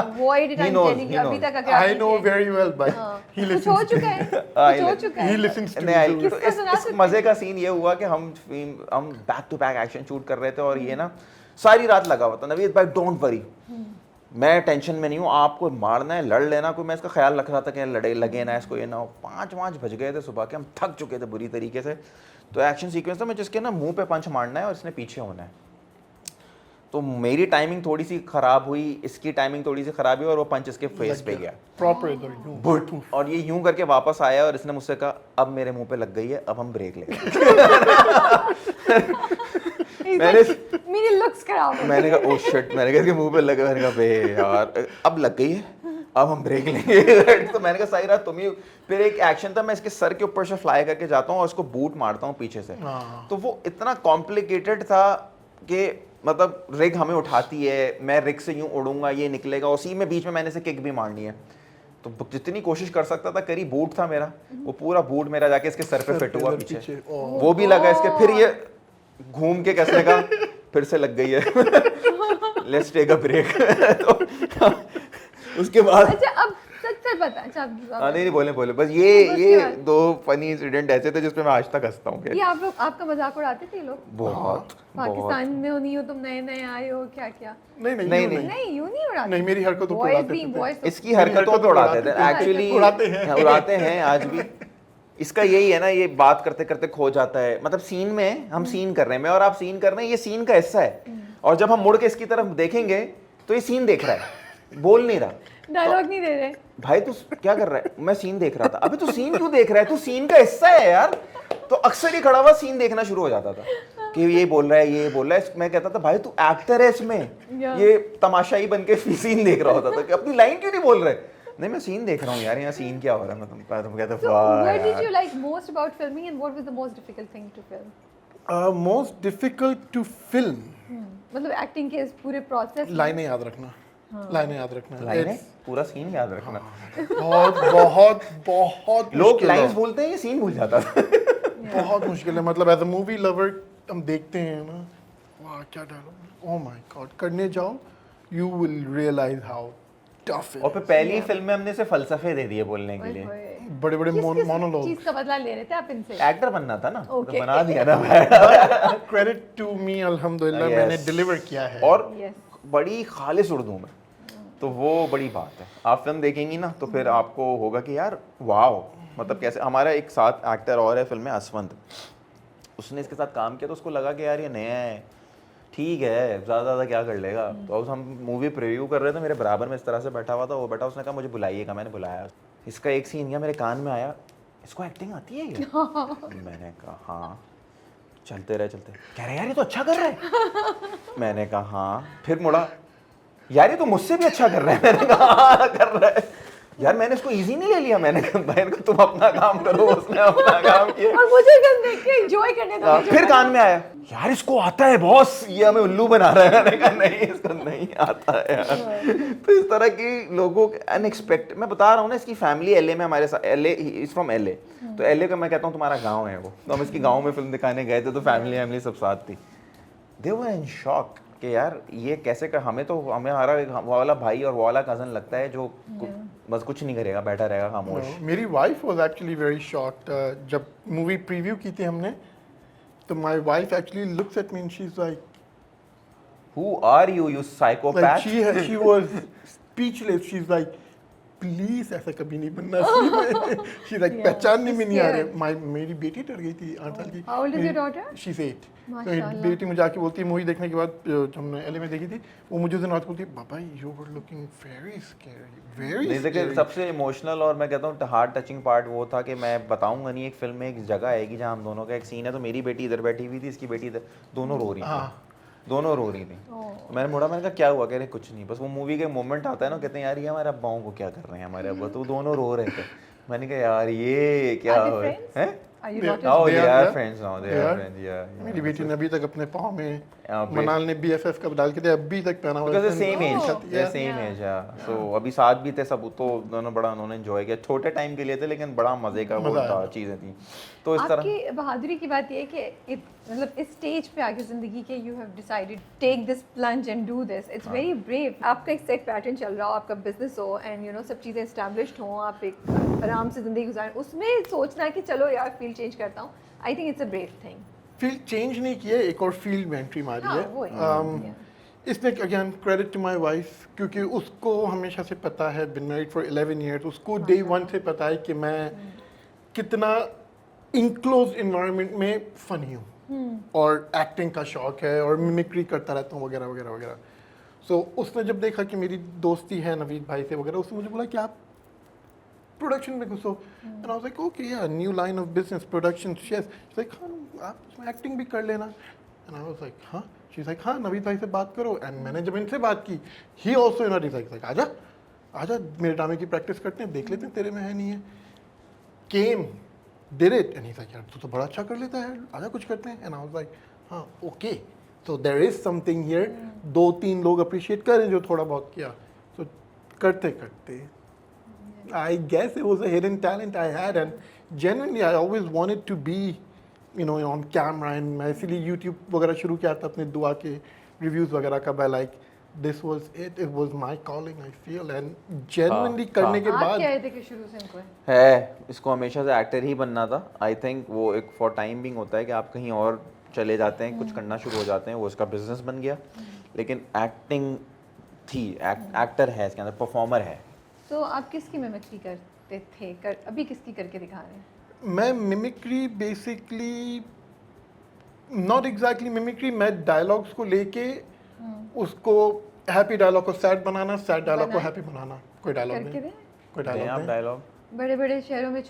Avoid it. I'm telling you. अभी तक अगर I know very well, but he कुछ listens हो to चुका me. है, कुछ हो चुका He है। listens to नहीं, me. तो किसका सुना इस सकते मजे का सीन ये हुआ कि हम back to back action shoot कर रहे थे, और ये ना सारी रात लगा हुआ था, नवीद भाई डोंट वरी, मैं टेंशन में नहीं हूँ, आपको मारना है लड़ लेना, कोई मैं इसका ख्याल रख रहा था कि लड़े लगे ना इसको, ये ना हो। 5 बज गए थे सुबह के, हम थक चुके थे बुरी तरीके से। तो एक्शन सीक्वेंस था मैं जिसके ना मुंह पे पंच मारना है और इसने पीछे होना है, तो मेरी टाइमिंग थोड़ी सी खराब हुई, इसकी टाइमिंग थोड़ी सी खराब हुई, और वो पंच इसके फेस पे गया Proper इधर यूं। बुट, और ये यूं करके वापस आया और इसने मुझसे कहा अब मेरे मुंह पे लग गई है, अब हम ब्रेक लेंगे। मेरी लुक्स खराब हो मैंने कहा ओह शिट, मैंने कहा इसके मुंह पे लगा, मैंने कहा बे यार अब लग गई है, अब हम ब्रेक लेंगे। तो मैंने कहा सही रहा तुम ही। फिर एक एक्शन था, मैं इसके सर के ऊपर से फ्लाई करके जाता हूँ और इसको बूट मारता हूँ पीछे से। तो वो इतना कॉम्प्लिकेटेड था कि मतलब रिग हमें उठाती है, मैं रिग से यूं उड़ूंगा, ये निकलेगा, उसी में बीच में मैंने से किक भी मारनी है। तो जितनी कोशिश कर सकता था करी, बूट था मेरा, वो पूरा बूट मेरा जाके इसके सर पे फिट हुआ पीछे, वो भी लगा इसके, फिर ये घूम के कसने का, फिर से लग गई है। Let's take a break. तो उसके बाद अच्छा अब सच बता, अच्छा नहीं बोले बस ये 2 फनी इंसिडेंट ऐसे थे जिसपे मैं आज तक हंसता हूँ। ये आप लोग आपका मजाक उड़ाते थे लोग? बहुत पाकिस्तान में हो, नहीं हो, तुम नए आए हो, क्या क्या? नहीं नहीं यूं नहीं उड़ाते। नहीं, मेरी हरकतों को Boys उड़ाते भी, थे। boys तो- इसकी हरकतों पे उड़ाते थे एक्चुअली, उड़ाते हैं आज भी। इसका यही है ना, ये बात करते करते खो जाता है, मतलब सीन में हम सीन कर रहे हैं, मैं और आप सीन कर रहे हैं, ये सीन का हिस्सा है, और जब हम मुड़ के इसकी तरफ देखेंगे तो ये सीन देख रहा है, बोल नहीं रहा, डायलॉग नहीं दे रहे। भाई तू क्या कर रहा है, मैं सीन देख रहा था। अबे तू सीन क्यों देख रहा है, तू सीन का हिस्सा है यार। तो अक्सर ही खड़ा हुआ सीन देखना शुरू हो जाता था कि ये बोल रहा है, ये बोल रहा है, मैं कहता था भाई तू एक्टर है इसमें, ये तमाशाई बन के सीन देख रहा होता था कि अपनी लाइन क्यों नहीं बोल रहे। नहीं मैं सीन देख रहा हूँ यार, यहाँ सीन क्या हो रहा है, मैं तुम कहते So वाह what did यार। you like most about filming and what was the most difficult thing to film? Most difficult to film. मतलब एक्टिंग के इस पूरे प्रोसेस लाइनें याद रखना, लाइनें याद रखना। लाइनें It's पूरा सीन याद रखना। बहुत लोग मुश्किल लाइंस है। बोलते हैं, ये सीन भूल जाता था। बहुत मुश्किल है, मतलब एज अ मूवी लवर हम देखते हैं ना, वाह क्या डायलॉग, ओह माय गॉड, करने जाओ you will realise how tough और इट। फिर पहली फिल्म में हमने से फलसफे दे दिए बोलने के लिए। बड़े बड़े मोनोलॉग। चीज का बदला ले रहे थे आप इनसे? एक्टर बनना था ना, तो Okay. बना दिया ना। क्रेडिट टू मी, अल्हम्दुलिल्लाह Yes. मैंने डिलीवर किया है। और Yes. बड़ी खालिस उर्दू में, तो वो बड़ी बात है। आप फिल्म देखेंगी ना तो फिर आपको होगा कि यार वाओ, मतलब कैसे। हमारा एक साथ एक्टर और है फिल्म में, असवंत, उसने इसके साथ काम किया तो उसको लगा कि यार ये नया है, ठीक है ज़्यादा क्या कर लेगा। तो अब हम मूवी प्रीव्यू कर रहे थे, मेरे बराबर में इस तरह से बैठा हुआ था, वो बैठा, उसने कहा मुझे बुलाइएगा, मैंने बुलाया। इसका एक सीन गया मेरे कान में आया, इसको एक्टिंग आती है ये? मैंने कहा हाँ। चलते रहे, कह रहे यार ये तो अच्छा कर रहा है। मैंने कहा हाँ। फिर मुड़ा, यार ये तो मुझसे भी अच्छा कर रहा है। मैंने कहा हाँ कर रहा है। यार मैंने इसको इजी नहीं ले लिया, मैंने कहा भाई इनको तुम अपना काम करो, उसने अपना काम किया। और मुझे गन देख के एंजॉय करने दो। फिर कान में आया यार इसको आता है बॉस, ये हमें उल्लू बना रहा है। मैंने कहा नहीं इसको नहीं आता है यार। तो इस तरह की लोगों के अनएक्सपेक्टेड, मैं बता रहा हूँ ना, इसकी फैमिली एलए में हमारे साथ, एलए इज फ्रॉम एलए, तो एलए का मैं कहता हूँ तुम्हारा गाँव है वो, तो हम इसकी गाँव में फिल्म दिखाने गए थे, तो फैमिली सब साथ थी। दे वर इन शॉक कि यार ये कैसे कर, हमें तो हमारा वो वाला भाई और वो वाला कजन लगता है जो बस कुछ नहीं करेगा, बैठा रहेगा खामोश। मेरी wife was actually very shocked जब मूवी प्रीव्यू की थी हमने, तो my wife actually looks at me and she is like, Who are you like psychopath? she was speechless. She's like, please ऐसा कभी नहीं बनना चाहिए। शी लाइक पहचानने में नहीं आ रहे। मेरी बेटी डर गई थी 8 साल की। How old is your daughter? She is 8। तो माशाल्लाह। बेटी मुझे आके बोलती है मूवी देखने के बाद, जो हमने एलए में देखी थी, वो मुझे उस दिन रात को बोलती है, बाबा you were looking very scary, very नहीं देखिए, स्कैरी। सबसे इमोशनल और मैं कहता हूँ हार्ट टचिंग पार्ट वो था कि मैं बताऊंगा नहीं, एक फिल्म में एक जगह आएगी जहाँ हम दोनों का एक सीन है, तो मेरी बेटी इधर बैठी हुई थी, इसकी बेटी इधर, दोनों रो रही थी। हाँ। दोनों रो रही थी। मैंने मुड़ा, मैंने कहा क्या हुआ? कह रहे कुछ नहीं, बस वो मूवी के मोमेंट आता है ना, कहते हैं यार ये हमारे अब्बाओं को क्या कर रहे हैं हमारे अब्बा, तो दोनों रो रहे थे। मैंने कहा यार ये क्या Are they हो friends? है? Are you They- daughters? Oh, they They are are- friends now. They they are are. friends. Yeah. मेरी बेटी ने अभी तक अपने पाँव में Yeah, मनाल ने BFF का डाल के दिया, अभी तक पहना हुआ है। Because the same age, Oh, they're yeah. same Yeah. age, yeah. So अभी साथ भी थे सब, तो दोनों बड़ा उन्होंने एंजॉय किया। छोटे टाइम के लिए थे, लेकिन बड़ा मजे का वो मजा आया। था, चीजें थी। तो इस तरह आपकी बहादुरी की बात ये है कि मतलब इस स्टेज पे आके जिंदगी के you have decided take this plunge and do this, it's very brave. आपका एक सेट पैटर्न चल रहा हो, आपका बिजनेस हो एंड यू नो सब चीज़ें एस्टैब्लिश्ड हो, आप एक आराम से जिंदगी गुजारें, उसमें सोचना कि चलो यार फील्ड चेंज करता हूँ, I think it's a brave thing. Field change नहीं किया, एक और फील्ड में एंट्री मारी हाँ, है। वो ही, yeah. इसमें again credit to my wife, क्योंकि उसको हमेशा से पता है, बिन मैरिड फॉर 11 इयर्स, उसको डे वन से पता है कि मैं कितना इनक्लोज इन्वायरमेंट में फनी हूँ और एक्टिंग का शौक है और मिमिक्री करता रहता हूँ वगैरह वगैरह वगैरह। सो उसने जब देखा कि मेरी दोस्ती है नवीद भाई से वगैरह, उसने मुझे बोला कि आप प्रोडक्शन में घुसो। And I was like okay yeah new line of business production, she like हाँ आप उसमें एक्टिंग भी कर लेना। एंड आई वाज लाइक हाँ, शी लाइक हाँ नवीद भाई से बात करो। एंड मैंने जब इनसे बात की, ही ऑल्सो इन लाइक आजा आजा मेरे ड्रामे की प्रैक्टिस करते हैं, देख लेते हैं तेरे में है नहीं है। Came did it and he like यार तू तो बड़ा अच्छा कर लेता है, आजा कुछ करते हैं। एंड आई वाज लाइक हाँ okay, so there is something here. 2-3 लोग अप्रिशिएट करें जो थोड़ा बहुत किया, तो करते करते I guess it was a hidden talent I had, and genuinely I always wanted to be, you know, on camera, and मैं इसीलिए YouTube वगैरह शुरू किया था अपने दुआ के reviews वगैरह का। by like this was it was my calling I feel, and genuinely करने के आप बाद क्या थे कि शुरू से इनको है, इसको हमेशा से एक्टर ही बनना था। आई थिंक वो एक फॉर टाइम बिंग होता है कि आप कहीं और चले जाते हैं, कुछ करना शुरू हो जाते हैं, वो उसका बिजनेस बन गया, लेकिन एक्टिंग थी, एक्टर है इसके अंदर, परफॉर्मर है। तो आप किसकी मिमिक्री करते थे, अभी किसकी करके दिखा रहे हैं? मैं mimicry basically not exactly mimicry, मैं डायलॉग्स को लेके उसको हैप्पी डायलॉग को सैड बनाना, सैड डायलॉग को हैप्पी बनाना। कोई डायलॉग करके नहीं, दें? कोई दें आप डायलॉग नहीं। डायलॉग। बड़े बड़े शहरों में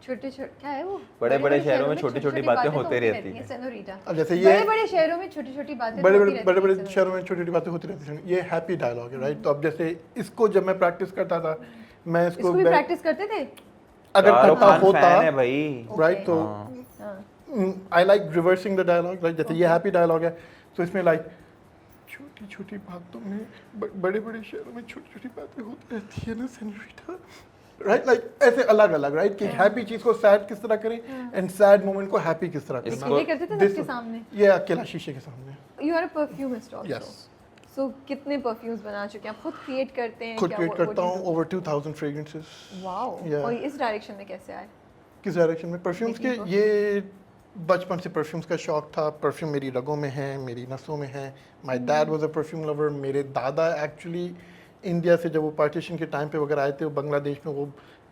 छोटे क्या है वो? बड़े-बड़े शहरों में छोटी-छोटी बातें होती रहती हैं। सेनोरिटा। अब जैसे ये बड़े-बड़े शहरों में छोटी-छोटी बातें बड़े होती बड़े रहती बड़े हैं, बड़े सेनोरिटा। शहरों में छोटी छोटी बातें होती रहती हैं, ये हैप्पी डायलॉग है राइट। तो अब जैसे इसको जब मैं प्रैक्टिस करता था, मैं इसको भी प्रैक्टिस करते थे? अगर शाहरुख करता खान होता फैन है भाई। राइट, तो हाँ। I like reversing the dialogue, like जैसे ये हैप्पी डायलॉग है, तो इसमें लाइक छोटी छोटी बातों में बड़े बड़े शहरों में छोटी छोटी बातें होती रहती है ना सेनोरिटा, राइट। लाइक ऐसे अलग अलग राइट, कि हैप्पी चीज को सैड किस तरह करें एंड सैड मोमेंट को हैप्पी किस तरह करना। अकेले करते थे This- सबके सामने? ये अकेला शीशे के सामने। You are a perfumist also. Yes. So कितने परफ्यूम्स बना चुके हैं आप? खुद क्रिएट करते हैं? खुद क्रिएट करता हूँ ओवर 2000 फ्रेग्रेंसेस। वाओ। Yeah. और इस डायरेक्शन में कैसे आए? किस डायरेक्शन में? परफ्यूम्स के, देखने को। ये बचपन से परफ्यूम्स का शौक था। परफ्यूम मेरी रगों में है, मेरी नसों में है। My dad was a perfume lover. मेरे दादा एक्चुअली इंडिया से जब वो पार्टीशन के टाइम पे वगैरह आए थे, वो बांग्लादेश में वो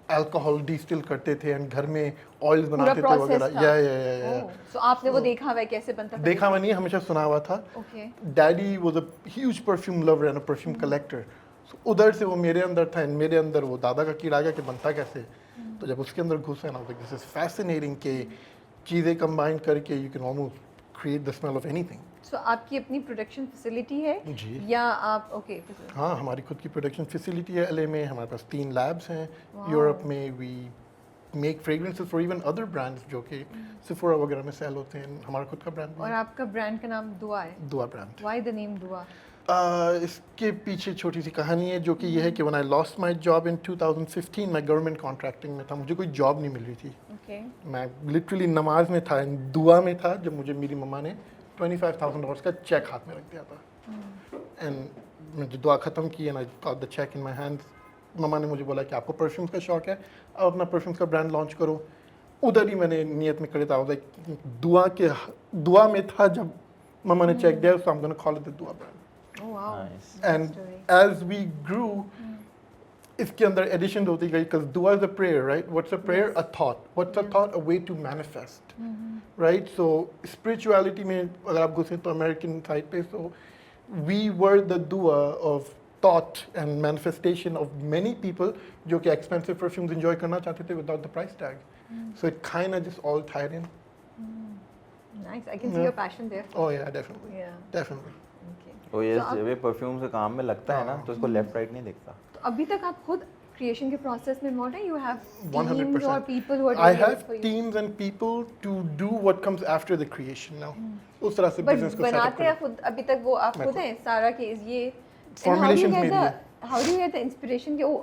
अल्कोहल डिस्टिल करते थे एंड घर में ऑयल्स बनाते थे वगैरह। या सो आपने वो देखा हुआ है कैसे बनता था? देखा हुआ नहीं, हमेशा सुना हुआ था। Okay. Daddy was a huge perfume lover and a perfume collector. So उधर से वो मेरे अंदर था एंड मेरे अंदर वो दादा का कीड़ा आ गया कि बनता कैसे। तो जब उसके अंदर घुसा ना, दिस इज फैसिनेटिंग कि चीज़ें कंबाइन करके you can almost create the smell of anything. So आपकी अपनी प्रोडक्शन फैसिलिटी है जी। या आप ओके हाँ, हमारी खुद की प्रोडक्शन फैसिलिटी है LA में, हमारे पास 3 लैब्स हैं। Wow. यूरोप में we make fragrances for even other brands जो कि सेफोरा वगैरह में सेल होते हैं। हमारा खुद का ब्रांड भी और है, आपका ब्रांड का नाम दुआ है। दुआ ब्रांड। व्हाई द नेम दुआ? इसके पीछे छोटी सी कहानी है जो कि ये है कि when I lost my job in 2015 मैं गवर्नमेंट कॉन्ट्रैक्टिंग में था, मुझे कोई जॉब नहीं मिल रही थी। ओके मैं लिटरली नमाज में था, दुआ में था, जब मुझे मेरी मम्मा ने $25,000 का चेक हाथ में रख दिया था। एंड मुझे दुआ ख़त्म की and I got the cheque in my hands. मम्मा ने मुझे बोला कि आपको परफ्यूम्स का शौक है, अब अपना परफ्यूम्स का ब्रांड लॉन्च करो। उधर ही मैंने नियत में करे था, लाइक दुआ में था जब मम्मा ने चेक दिया, so I am gonna call it the दुआ brand. Oh wow Nice. And as we grew इसके अंदर एडिशन होती गई, बिकॉज दुआ is a prayer, right? What's a prayer? A thought. What's a thought? A way to manifest, right? So spirituality में अगर आप घुसे तो अमेरिकन साइड पे, सो वी वर द दुआ of thought and manifestation of many people जो कि एक्सपेंसिव परफ्यूम्स एंजॉय करना चाहते थे without the price tag. So it kind of just all tied in. Nice, I can see Yeah. Your passion there. Oh yeah, definitely, या डेफिनेटली। ओके। वो ये So आप- जब ये परफ्यूम से काम में लगता है ना, तो इसको लेफ्ट राइट नहीं दिखता। तो अभी तक आप खुद क्रिएशन के प्रोसेस में इन्वॉल्व हैं? You have 100%. टीम्स और people who are I doing have it for you? teams and people to do what comes after the creation now. उस तरह से बट business को setup बनाते हैं करें। खुद अभी तक वो आप मैं खुद खुद। हैं सारा के ये Formulations मेरी है। How do you get the inspiration कि ओ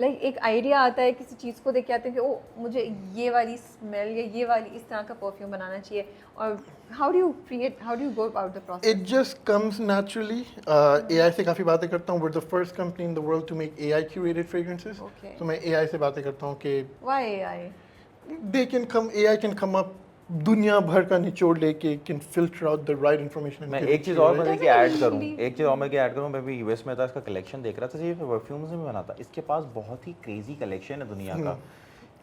लाइक एक आइडिया आता है किसी चीज़ को देख के आते हैं कि ओ मुझे ये वाली स्मेल या ये वाली इस तरह का परफ्यूम बनाना चाहिए, और how do you go about the process? It just comes naturally. AI से काफ़ी बातें करता हूँ. We're the first company in the world to make AI curated fragrances. Okay. तो मैं AI से बातें करता हूँ कि why I AI can come up दुनिया भर का निचोड़ लेके can filter out the right information. and मैं give एक it चीज़ to you, और right? मतलब कि Doesn't ऐड करूँ, usually- एक चीज़ और मैं कि ऐड करूँ, मैं भी यूएस में था, इसका कलेक्शन देख रहा था, ये परफ्यूम्स में बना था, इसके पास बहुत ही क्रेजी कलेक्शन है दुनिया का।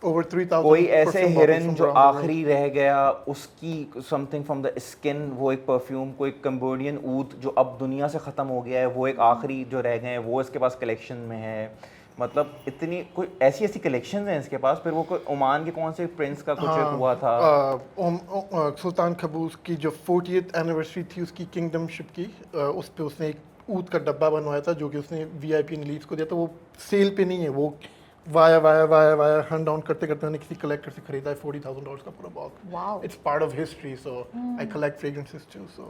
Over 3,000 कोई ऐसे perfume bottles हिरन from जो around the world. आखिरी रह गया, उसकी समथिंग फ्रॉम द स्किन, वो एक परफ्यूम, कोई कंबोडियन ऊद जो अब दुनिया से ख़त्म हो गया है, वो एक आखिरी जो रह गए हैं, वो इसके पास कलेक्शन में है। मतलब इतनी कोई ऐसी ऐसी कलेक्शन हैं इसके पास। फिर वो कोई ओमान के कौन से प्रिंस का कुछ एक हुआ था, सुल्तान कबूस की जो 40th एनिवर्सरी थी उसकी किंगडमशिप की, उस पे उसने एक ऊद का डब्बा बनवाया था जो कि उसने VIP लीड्स को दिया था। वो सेल पे नहीं है, वो वाया हंड डाउन करते करते मैंने किसी कलेक्टर से खरीदा है $40,000 का पूरा box. Wow It's part of history, so I collect fragrances too. So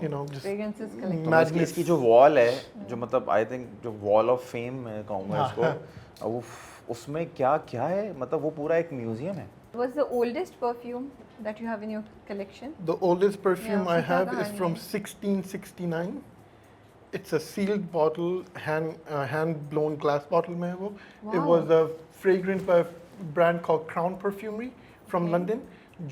you know, just fragrances collect तो मैं इसकी जो वॉल है, जो मतलब आई थिंक जो वॉल ऑफ फेम मैं कहूँगा हाँ, इसको, वो उसमें क्या क्या है, मतलब वो पूरा एक म्यूजियम है। What's the oldest perfume that you have in your collection? the oldest perfume Yeah, I उसका have is कहानी from है? 1669. It's a sealed bottle, hand blown glass bottle में है वो. It Wow. was a fragrance by a brand called Crown Perfumery from Okay. London,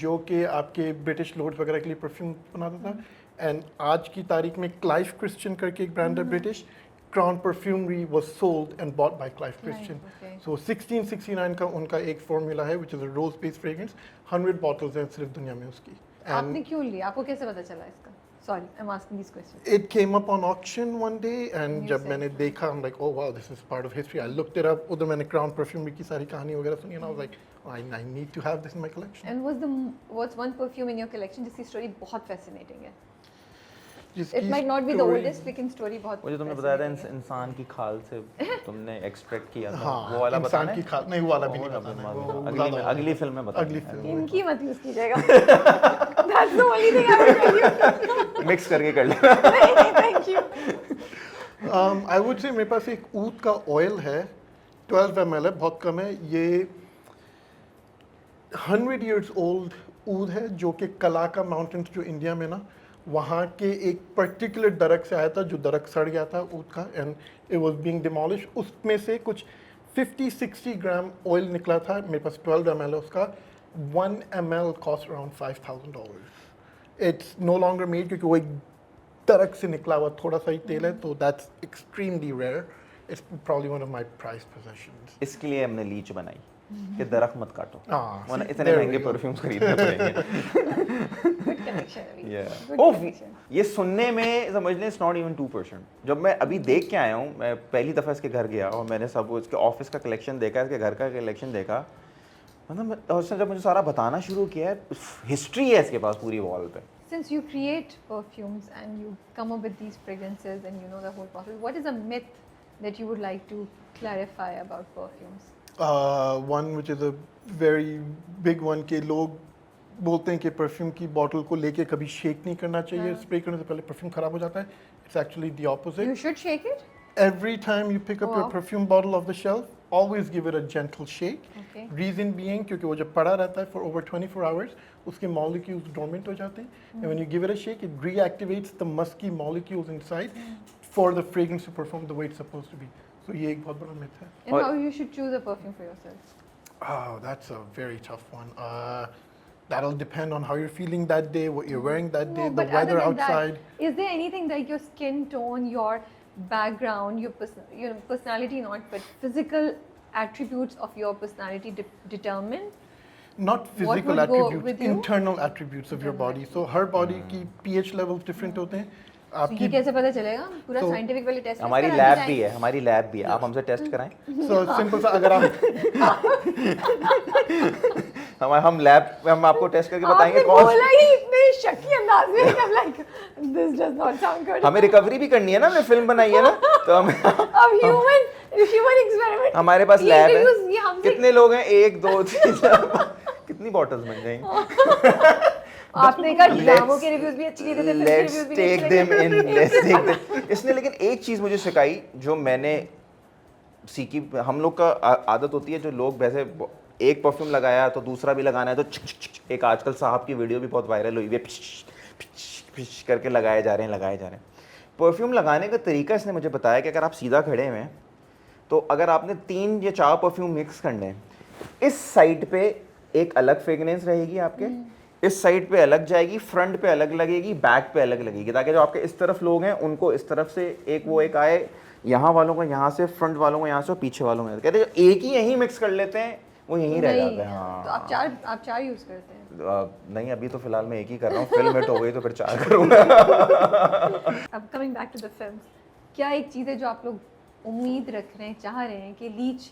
जो कि आपके ब्रिटिश लॉर्ड्स वगैरह के लिए परफ्यूम बनाता था. एंड आज की तारीख में क्लाइव क्रिश्चियन करके एक ब्रांड है British, crown perfumery was sold and bought by Clive Christian. okay. So 1669 का उनका एक फॉर्मूला है which is a rose based fragrance. 100 bottles हैं सिर्फ दुनिया में उसकी. आपने क्यों लिया? आपको कैसे पता चला इसका? Sorry, I'm asking these questions. It came up on auction one day and You जब said मैंने so. देखा I'm like, oh wow, this is part of history. I looked it up. उधर मैंने Crown Perfumery की सारी कहानी वगैरह सुनी and I was like, oh, I need to have this in my collection. And what's one perfume in your collection जिसकी story बहुत fascinating है? जिसकी It might not be the story- oldest, लेकिन story बहुत वो जो तुमने बताया था fascinating है. इंसान की खाल से तुमने एक्सट्रैक्ट किया था, हाँ, वो वाला इंसान बताना की है? खाल नहीं, वो वाला भी वो नहीं वाला बताना है, भी वो अगली ज़्यादा अगली फिल्म में बताना अगली है। फिल्म में। इनकी मत यूज कीजिएगा. That's the only thing I will tell you. Mix करके कर लेना। नहीं, thank you. I would say मेरे पास एक ऊद का ऑयल है, 12 ml है, बहुत कम है. ये 100 years old ऊद है जो कि कलाका माउंटेन्स जो इंडिया में ना, वहाँ के एक पर्टिकुलर दरख्त से आया था जो दरख्त सड़ गया था ऊद का and it was being demolish. उसमें से कुछ 50-60 ग्राम ऑयल निकला था. मेरे पास 12 ml है उसका. 1 ml cost around $5,000. It's no longer made क्योंकि वो एक दरख्त से निकला हुआ थोड़ा सा ही तेल है, तो that's extremely rare. It's probably one of my prized possessions. इसके लिए हमने लीच बनाई कि दरख्त मत काटो, हाँ, वरना see, इतने there we महंगे go. परफ्यूम्स खरीदने पड़ेंगे। Good connection अभी. Yeah. Good Oh, connection. ये सुनने में समझ लें इट्स नॉट इवन 2%. जब मैं अभी देख के आया हूँ, मैं पहली दफ़ा इसके घर गया और मैंने सब वो इसके ऑफिस का कलेक्शन देखा, इसके घर का कलेक्शन देखा, मतलब और उसने जब मुझे सारा बताना शुरू किया है, हिस्ट्री है इसके पास पूरी वॉल पे। Since you create perfumes and you come up with these fragrances and you know the whole process, what is a myth that you would like to clarify about perfumes? One which is a very big one कि लोग बोलते हैं कि परफ्यूम की बॉटल को लेके कभी शेक नहीं करना चाहिए, हाँ। स्प्रे करने से पहले परफ्यूम खराब हो जाता है. It's actually the opposite. You should shake it. Every time you pick up your Wow. perfume bottle off the shelf, always give it a gentle shake. Okay. Reason being क्योंकि वो जब पड़ा रहता है for over 24 hours, उसके molecules dormant हो जाते हैं. And when you give it a shake, it reactivates the musky molecules inside for the fragrance to perform the way it's supposed to be. So ये एक बहुत बड़ा myth है. And और- how you should choose a perfume for yourself? Oh, that's a very tough one. That'll depend on how you're feeling that day, what you're wearing that day, No, the but weather other than outside. that, is there anything like your skin tone, your background, your personality not, but physical attributes of your personality determine? Not physical would go attributes, with you? internal attributes of your Internal body. So her body की pH levels different होते हैं. So ये आपकी कैसे पता चलेगा? पूरा So- scientific वाले टेस्ट हमारी लैब भी है, हमारी लैब भी है, आप हमसे टेस्ट कराएं। so simple सा अगर आप हम लैब हम आपको टेस्ट करके बताएंगे आपने कौन बोला ही इतने शकी अंदाज में कि I'm like this does not sound good. हमें रिकवरी भी करनी है ना, हमने फिल्म बनाई है ना, तो हमें अब ह्यूमन एक्सपेरिमेंट हमारे पास लैब है। ये हमसे कितने लोग हैं? 1 2 3 4 कितनी बॉटल्स बन जाएंगी? आपने कहा ड्रामों के रिव्यूज भी अच्छी देते थे, फिल्म के लेट्स रिव्यूज भी टेक अच्छे देम देते इन, लेट्स टेक देम। इसने लेकिन एक चीज मुझे सिखाई जो मैंने सीखी। हम लोग का आदत होती है, जो लोग वैसे एक परफ्यूम लगाया तो दूसरा भी लगाना है, तो छिक छिक छिक, एक आजकल साहब की वीडियो भी बहुत वायरल हुई है, पिच करके लगाए जा रहे हैं। परफ्यूम लगाने का तरीका इसने मुझे बताया कि अगर आप सीधा खड़े हुए हैं, तो अगर आपने 3 या 4 परफ्यूम मिक्स करने हैं, इस साइड पे एक अलग फ्रेगनेंस रहेगी आपके, इस साइड पे अलग जाएगी, फ्रंट पे अलग लगेगी, बैक पे अलग लगेगी, ताकि जो आपके इस तरफ लोग हैं उनको इस तरफ से एक आए, यहाँ वालों को यहाँ से, फ्रंट वालों को यहाँ से, और पीछे वालों को कहते हैं जो एक ही यहीं मिक्स कर लेते हैं वो यहीं रह जाते हैं। हाँ, तो आप चार यूज करते हैं? नहीं, अभी तो फिलहाल मैं एक ही कर रहा हूँ, फिल्म हिट हो गई तो फिर 4 करूँगा। अब coming back to the film, क्या एक चीज़ है जो आप लोग उम्मीद रख रहे हैं, चाह रहे हैं कि Leach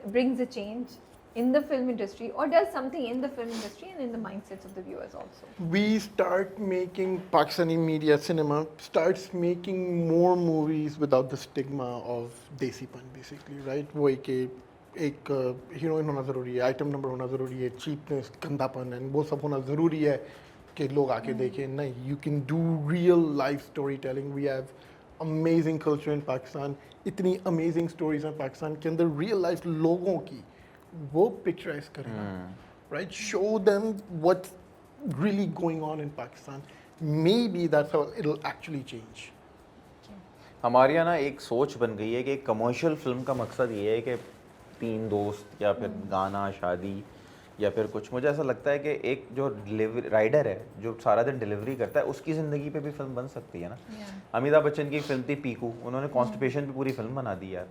brings a change in the film industry or does something in the film industry and in the mindsets of the viewers also? we start making Pakistani media cinema starts making more movies without the stigma of Desipan basically, right? वो एक हीरोइन होना ज़रूरी है, आइटम नंबर होना ज़रूरी है, चीपनेस, गंदापन एंड वो सब होना ज़रूरी है कि लोग आके देखें. नहीं, you can do real life storytelling. We have amazing culture in Pakistan. इतनी amazing stories हैं पाकिस्तान के अंदर, real life लोगों की वो पिक्चराइज करें, right? Show them what's really going on in Pakistan. Maybe that's how it'll actually change. हमारे यहाँ ना एक सोच बन गई है कि एक कमर्शियल फिल्म का मकसद ये है कि 3 दोस्त या फिर गाना, शादी या फिर कुछ, मुझे ऐसा लगता है कि एक जो डिलीवरी राइडर है जो सारा दिन डिलीवरी करता है, उसकी ज़िंदगी पे भी फिल्म बन सकती है ना। अमिताभ बच्चन की फिल्म थी पीकू, उन्होंने कॉन्स्टिपेशन पे पूरी फिल्म बना दी यार,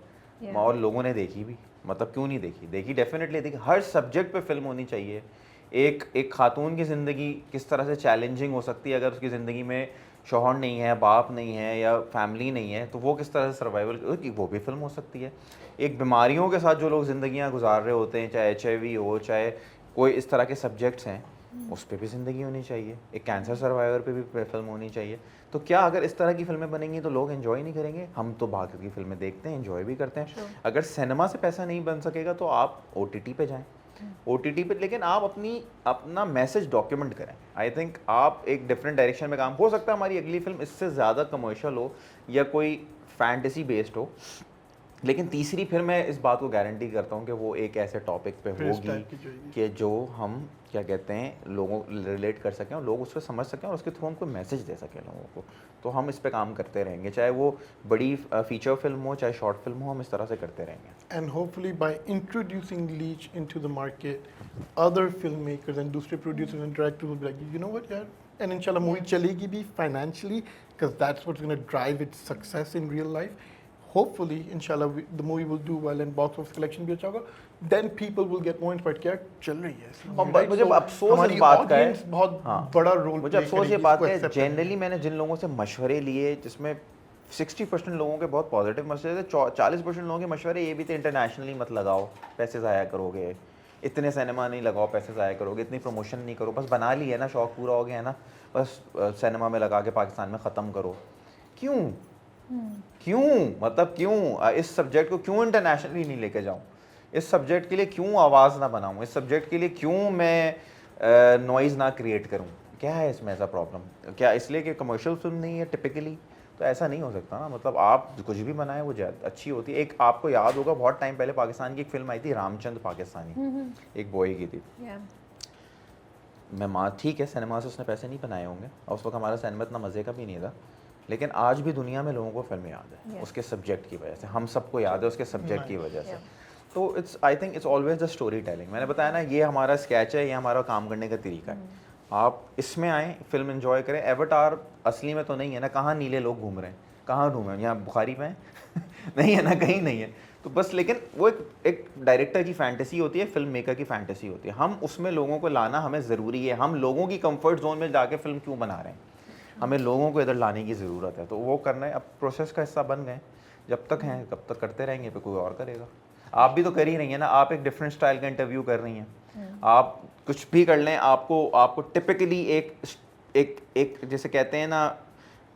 और लोगों ने देखी भी, मतलब क्यों नहीं देखी, डेफिनेटली देखी। हर सब्जेक्ट पे फिल्म होनी चाहिए। एक खातून की ज़िंदगी किस तरह से चैलेंजिंग हो सकती है अगर उसकी ज़िंदगी में शौहर नहीं है, बाप नहीं है या फैमिली नहीं है, तो वो किस तरह से सर्वाइवल, वो भी फिल्म हो सकती है। एक बीमारियों के साथ जो लोग ज़िंदगियाँ गुजार रहे होते हैं, चाहे HIV हो, चाहे कोई इस तरह के सब्जेक्ट्स हैं, उस पर भी ज़िंदगी होनी चाहिए। एक कैंसर सर्वाइवर पे भी फिल्म होनी चाहिए। तो क्या अगर इस तरह की फिल्में बनेंगी तो लोग एंजॉय नहीं करेंगे? हम तो बाकी की फिल्में देखते हैं, एंजॉय भी करते हैं। अगर सिनेमा से पैसा नहीं बन सकेगा तो आप OTT पे जाएं, OTT पे, लेकिन आप अपना मैसेज डॉक्यूमेंट करें। आई थिंक आप एक डिफरेंट डायरेक्शन में काम, हो सकता है हमारी अगली फिल्म इससे ज़्यादा कमर्शियल हो या कोई फैंटेसी बेस्ड हो, लेकिन तीसरी फिर मैं इस बात को गारंटी करता हूँ कि वो एक ऐसे टॉपिक पे होगी कि जो हम क्या कहते हैं लोगों रिलेट कर सकें और लोग उस पर समझ सकें और उसके थ्रू हम कोई मैसेज दे सकें लोगों को। तो हम इस पे काम करते रहेंगे, चाहे वो बड़ी फीचर फिल्म हो चाहे शॉर्ट फिल्म हो, हम इस तरह से करते रहेंगे। And hopefully by introducing Leech into the market, other filmmakers and दूसरे producers and directors will be like, you know what यार, and inshallah movie चलेगी भी financially, because that's what's going to drive its success in real life. Hopefully, inshallah, the movie will do well and box office collection भी अच्छा होगा. Then people will get more inspired क्या चल रही है इसमें, और right? मुझे So, अफसोस इस हमारी बात का है, audience बहुत हाँ, बड़ा रोल मुझे अफसोस ये बात है, जनरली मैंने जिन लोगों से मशवरे लिए जिसमें 60% लोगों के बहुत पॉजिटिव मशवरे थे, 40% लोगों के मशवरे ये भी थे इंटरनेशनली मत लगाओ, पैसे ज़ाया करोगे, इतने सिनेमा नहीं लगाओ, पैसे ज़ाया करोगे, इतनी प्रमोशन नहीं करो, बस बना ली है ना, शौक पूरा हो गया है ना, बस सिनेमा में लगा के पाकिस्तान में ख़त्म करो। क्यों क्यों मतलब क्यों इस सब्जेक्ट को क्यों इंटरनेशनली नहीं लेके जाऊँ, इस सब्जेक्ट के लिए क्यों आवाज़ ना बनाऊँ, इस सब्जेक्ट के लिए क्यों मैं नॉइज़ ना क्रिएट करूँ? क्या है इसमें ऐसा प्रॉब्लम? क्या इसलिए कि कमर्शियल फिल्म नहीं है टिपिकली? तो ऐसा नहीं हो सकता ना, मतलब आप कुछ भी बनाएं वो अच्छी होती है। एक आपको याद होगा बहुत टाइम पहले पाकिस्तान की एक फिल्म आई थी रामचंद पाकिस्तानी, एक बॉय की थी। मैं ठीक है सिनेमा से उसने पैसे नहीं बनाए होंगे और उस वक्त हमारा सिनेमा इतना मज़े का भी नहीं था, लेकिन आज भी दुनिया में लोगों को फिल्म याद है उसके सब्जेक्ट की वजह से, हम सबको याद है उसके सब्जेक्ट की वजह से। तो it's I think it's always the story telling. मैंने बताया ना, ये हमारा स्केच है, ये हमारा काम करने का तरीका है। आप इसमें आएँ, फिल्म एंजॉय करें। एवटार असली में तो नहीं है ना, कहाँ नीले लोग घूम रहे हैं, कहाँ घूमे यहाँ बुखारी में नहीं है ना, कहीं नहीं है। तो बस, लेकिन वो एक डायरेक्टर की फैंटेसी होती है, फिल्म मेकर की फैंटेसी होती है। हम उसमें लोगों को लाना हमें ज़रूरी है। हम लोगों की कंफर्ट जोन में जाके फिल्म क्यों बना रहे हैं? हमें लोगों को इधर लाने की ज़रूरत है, तो वो करना है। अब प्रोसेस का हिस्सा बन गए, जब तक हैं कब तक करते रहेंगे, फिर कोई और करेगा। आप भी तो कर ही रही हैं ना, आप एक डिफरेंट स्टाइल का इंटरव्यू कर रही हैं। आप कुछ भी कर लें, आपको टिपिकली एक जैसे कहते हैं ना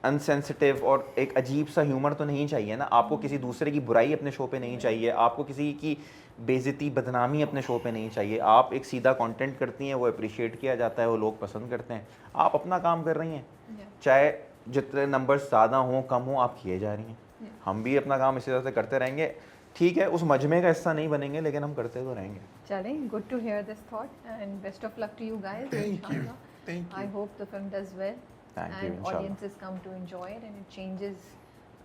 अनसेंसिटिव और एक अजीब सा ह्यूमर तो नहीं चाहिए ना। आपको किसी दूसरे की बुराई अपने शो पे नहीं चाहिए, आपको किसी की बेइज्जती बदनामी अपने शो पे नहीं चाहिए। आप एक सीधा कंटेंट करती हैं, वो अप्रिशिएट किया जाता है, वो लोग पसंद करते हैं। आप अपना काम कर रही हैं, चाहे जितने नंबर ज़्यादा हों कम हों, आप किए जा रही हैं। हम भी अपना काम इसी तरह से करते रहेंगे। ठीक है, उस मजमे का हिस्सा नहीं बनेंगे, लेकिन हम करते तो रहेंगे। चलें, good to hear this thought and best of luck to you guys. Thank you. I hope the film does well. Thank you, And inshallah. audiences come to enjoy it and it changes,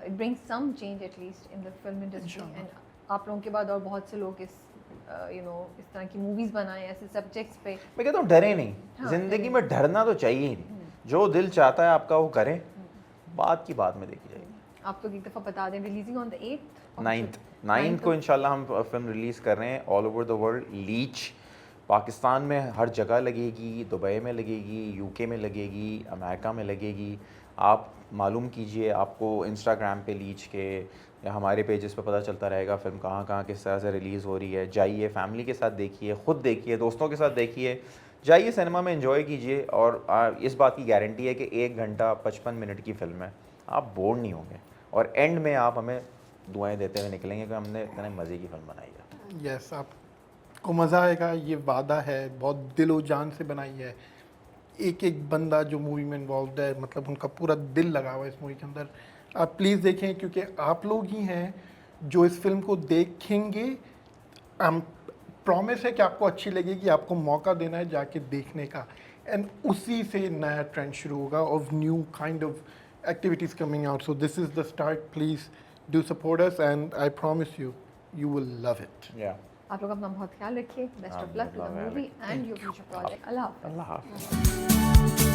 it brings some change at least in the film industry. Inshallah. And आप लोगों के बाद और बहुत से लोग इस इस तरह की मूवीज बनाएं ऐसे सब्जेक्ट्स पे। मैं कहता हूँ डरे नहीं, हाँ, जिंदगी डरे में डरना तो चाहिए ही नहीं। जो दिल चाहता है आपका वो करें, बात की बात में देखी जाएगी। आप लोग एक दफ़ा बता दें, releasing on the 8th 9th को इंशाल्लाह हम फिल्म रिलीज़ कर रहे हैं ऑल ओवर द वर्ल्ड। लीच पाकिस्तान में हर जगह लगेगी, दुबई में लगेगी, यूके में लगेगी, अमेरिका में लगेगी। आप मालूम कीजिए, आपको इंस्टाग्राम पे लीच के या हमारे पेजेस पे पता चलता रहेगा फिल्म कहाँ कहाँ किस तरह से रिलीज़ हो रही है। जाइए, फैमिली के साथ देखिए, ख़ुद देखिए, दोस्तों के साथ देखिए, जाइए सिनेमा में एंजॉय कीजिए। और इस बात की गारंटी है कि 1 घंटा 55 मिनट की फिल्म है, आप बोर नहीं होंगे और एंड में आप हमें दुआएं देते हुए निकलेंगे कि हमने इतने मज़े की फिल्म बनाई है। यस, आपको मज़ा आएगा, ये वादा है। बहुत दिलो जान से बनाई है। एक एक बंदा जो मूवी में इन्वॉल्व है, मतलब उनका पूरा दिल लगा हुआ है इस मूवी के अंदर। आप प्लीज़ देखें, क्योंकि आप लोग ही हैं जो इस फिल्म को देखेंगे। प्रॉमिस है कि आपको अच्छी लगेगी, आपको मौका देना है जाके देखने का। एंड उसी से नया ट्रेंड शुरू होगा of new kind of activities coming out. So this is the start. Please do support us and I promise you, you will love it. Yeah. आप लोग अपना बहुत ख्याल रखिए। Best of luck to the movie and your future project. अल्लाह हाफ़िज़। अल्लाह हाफ़िज़।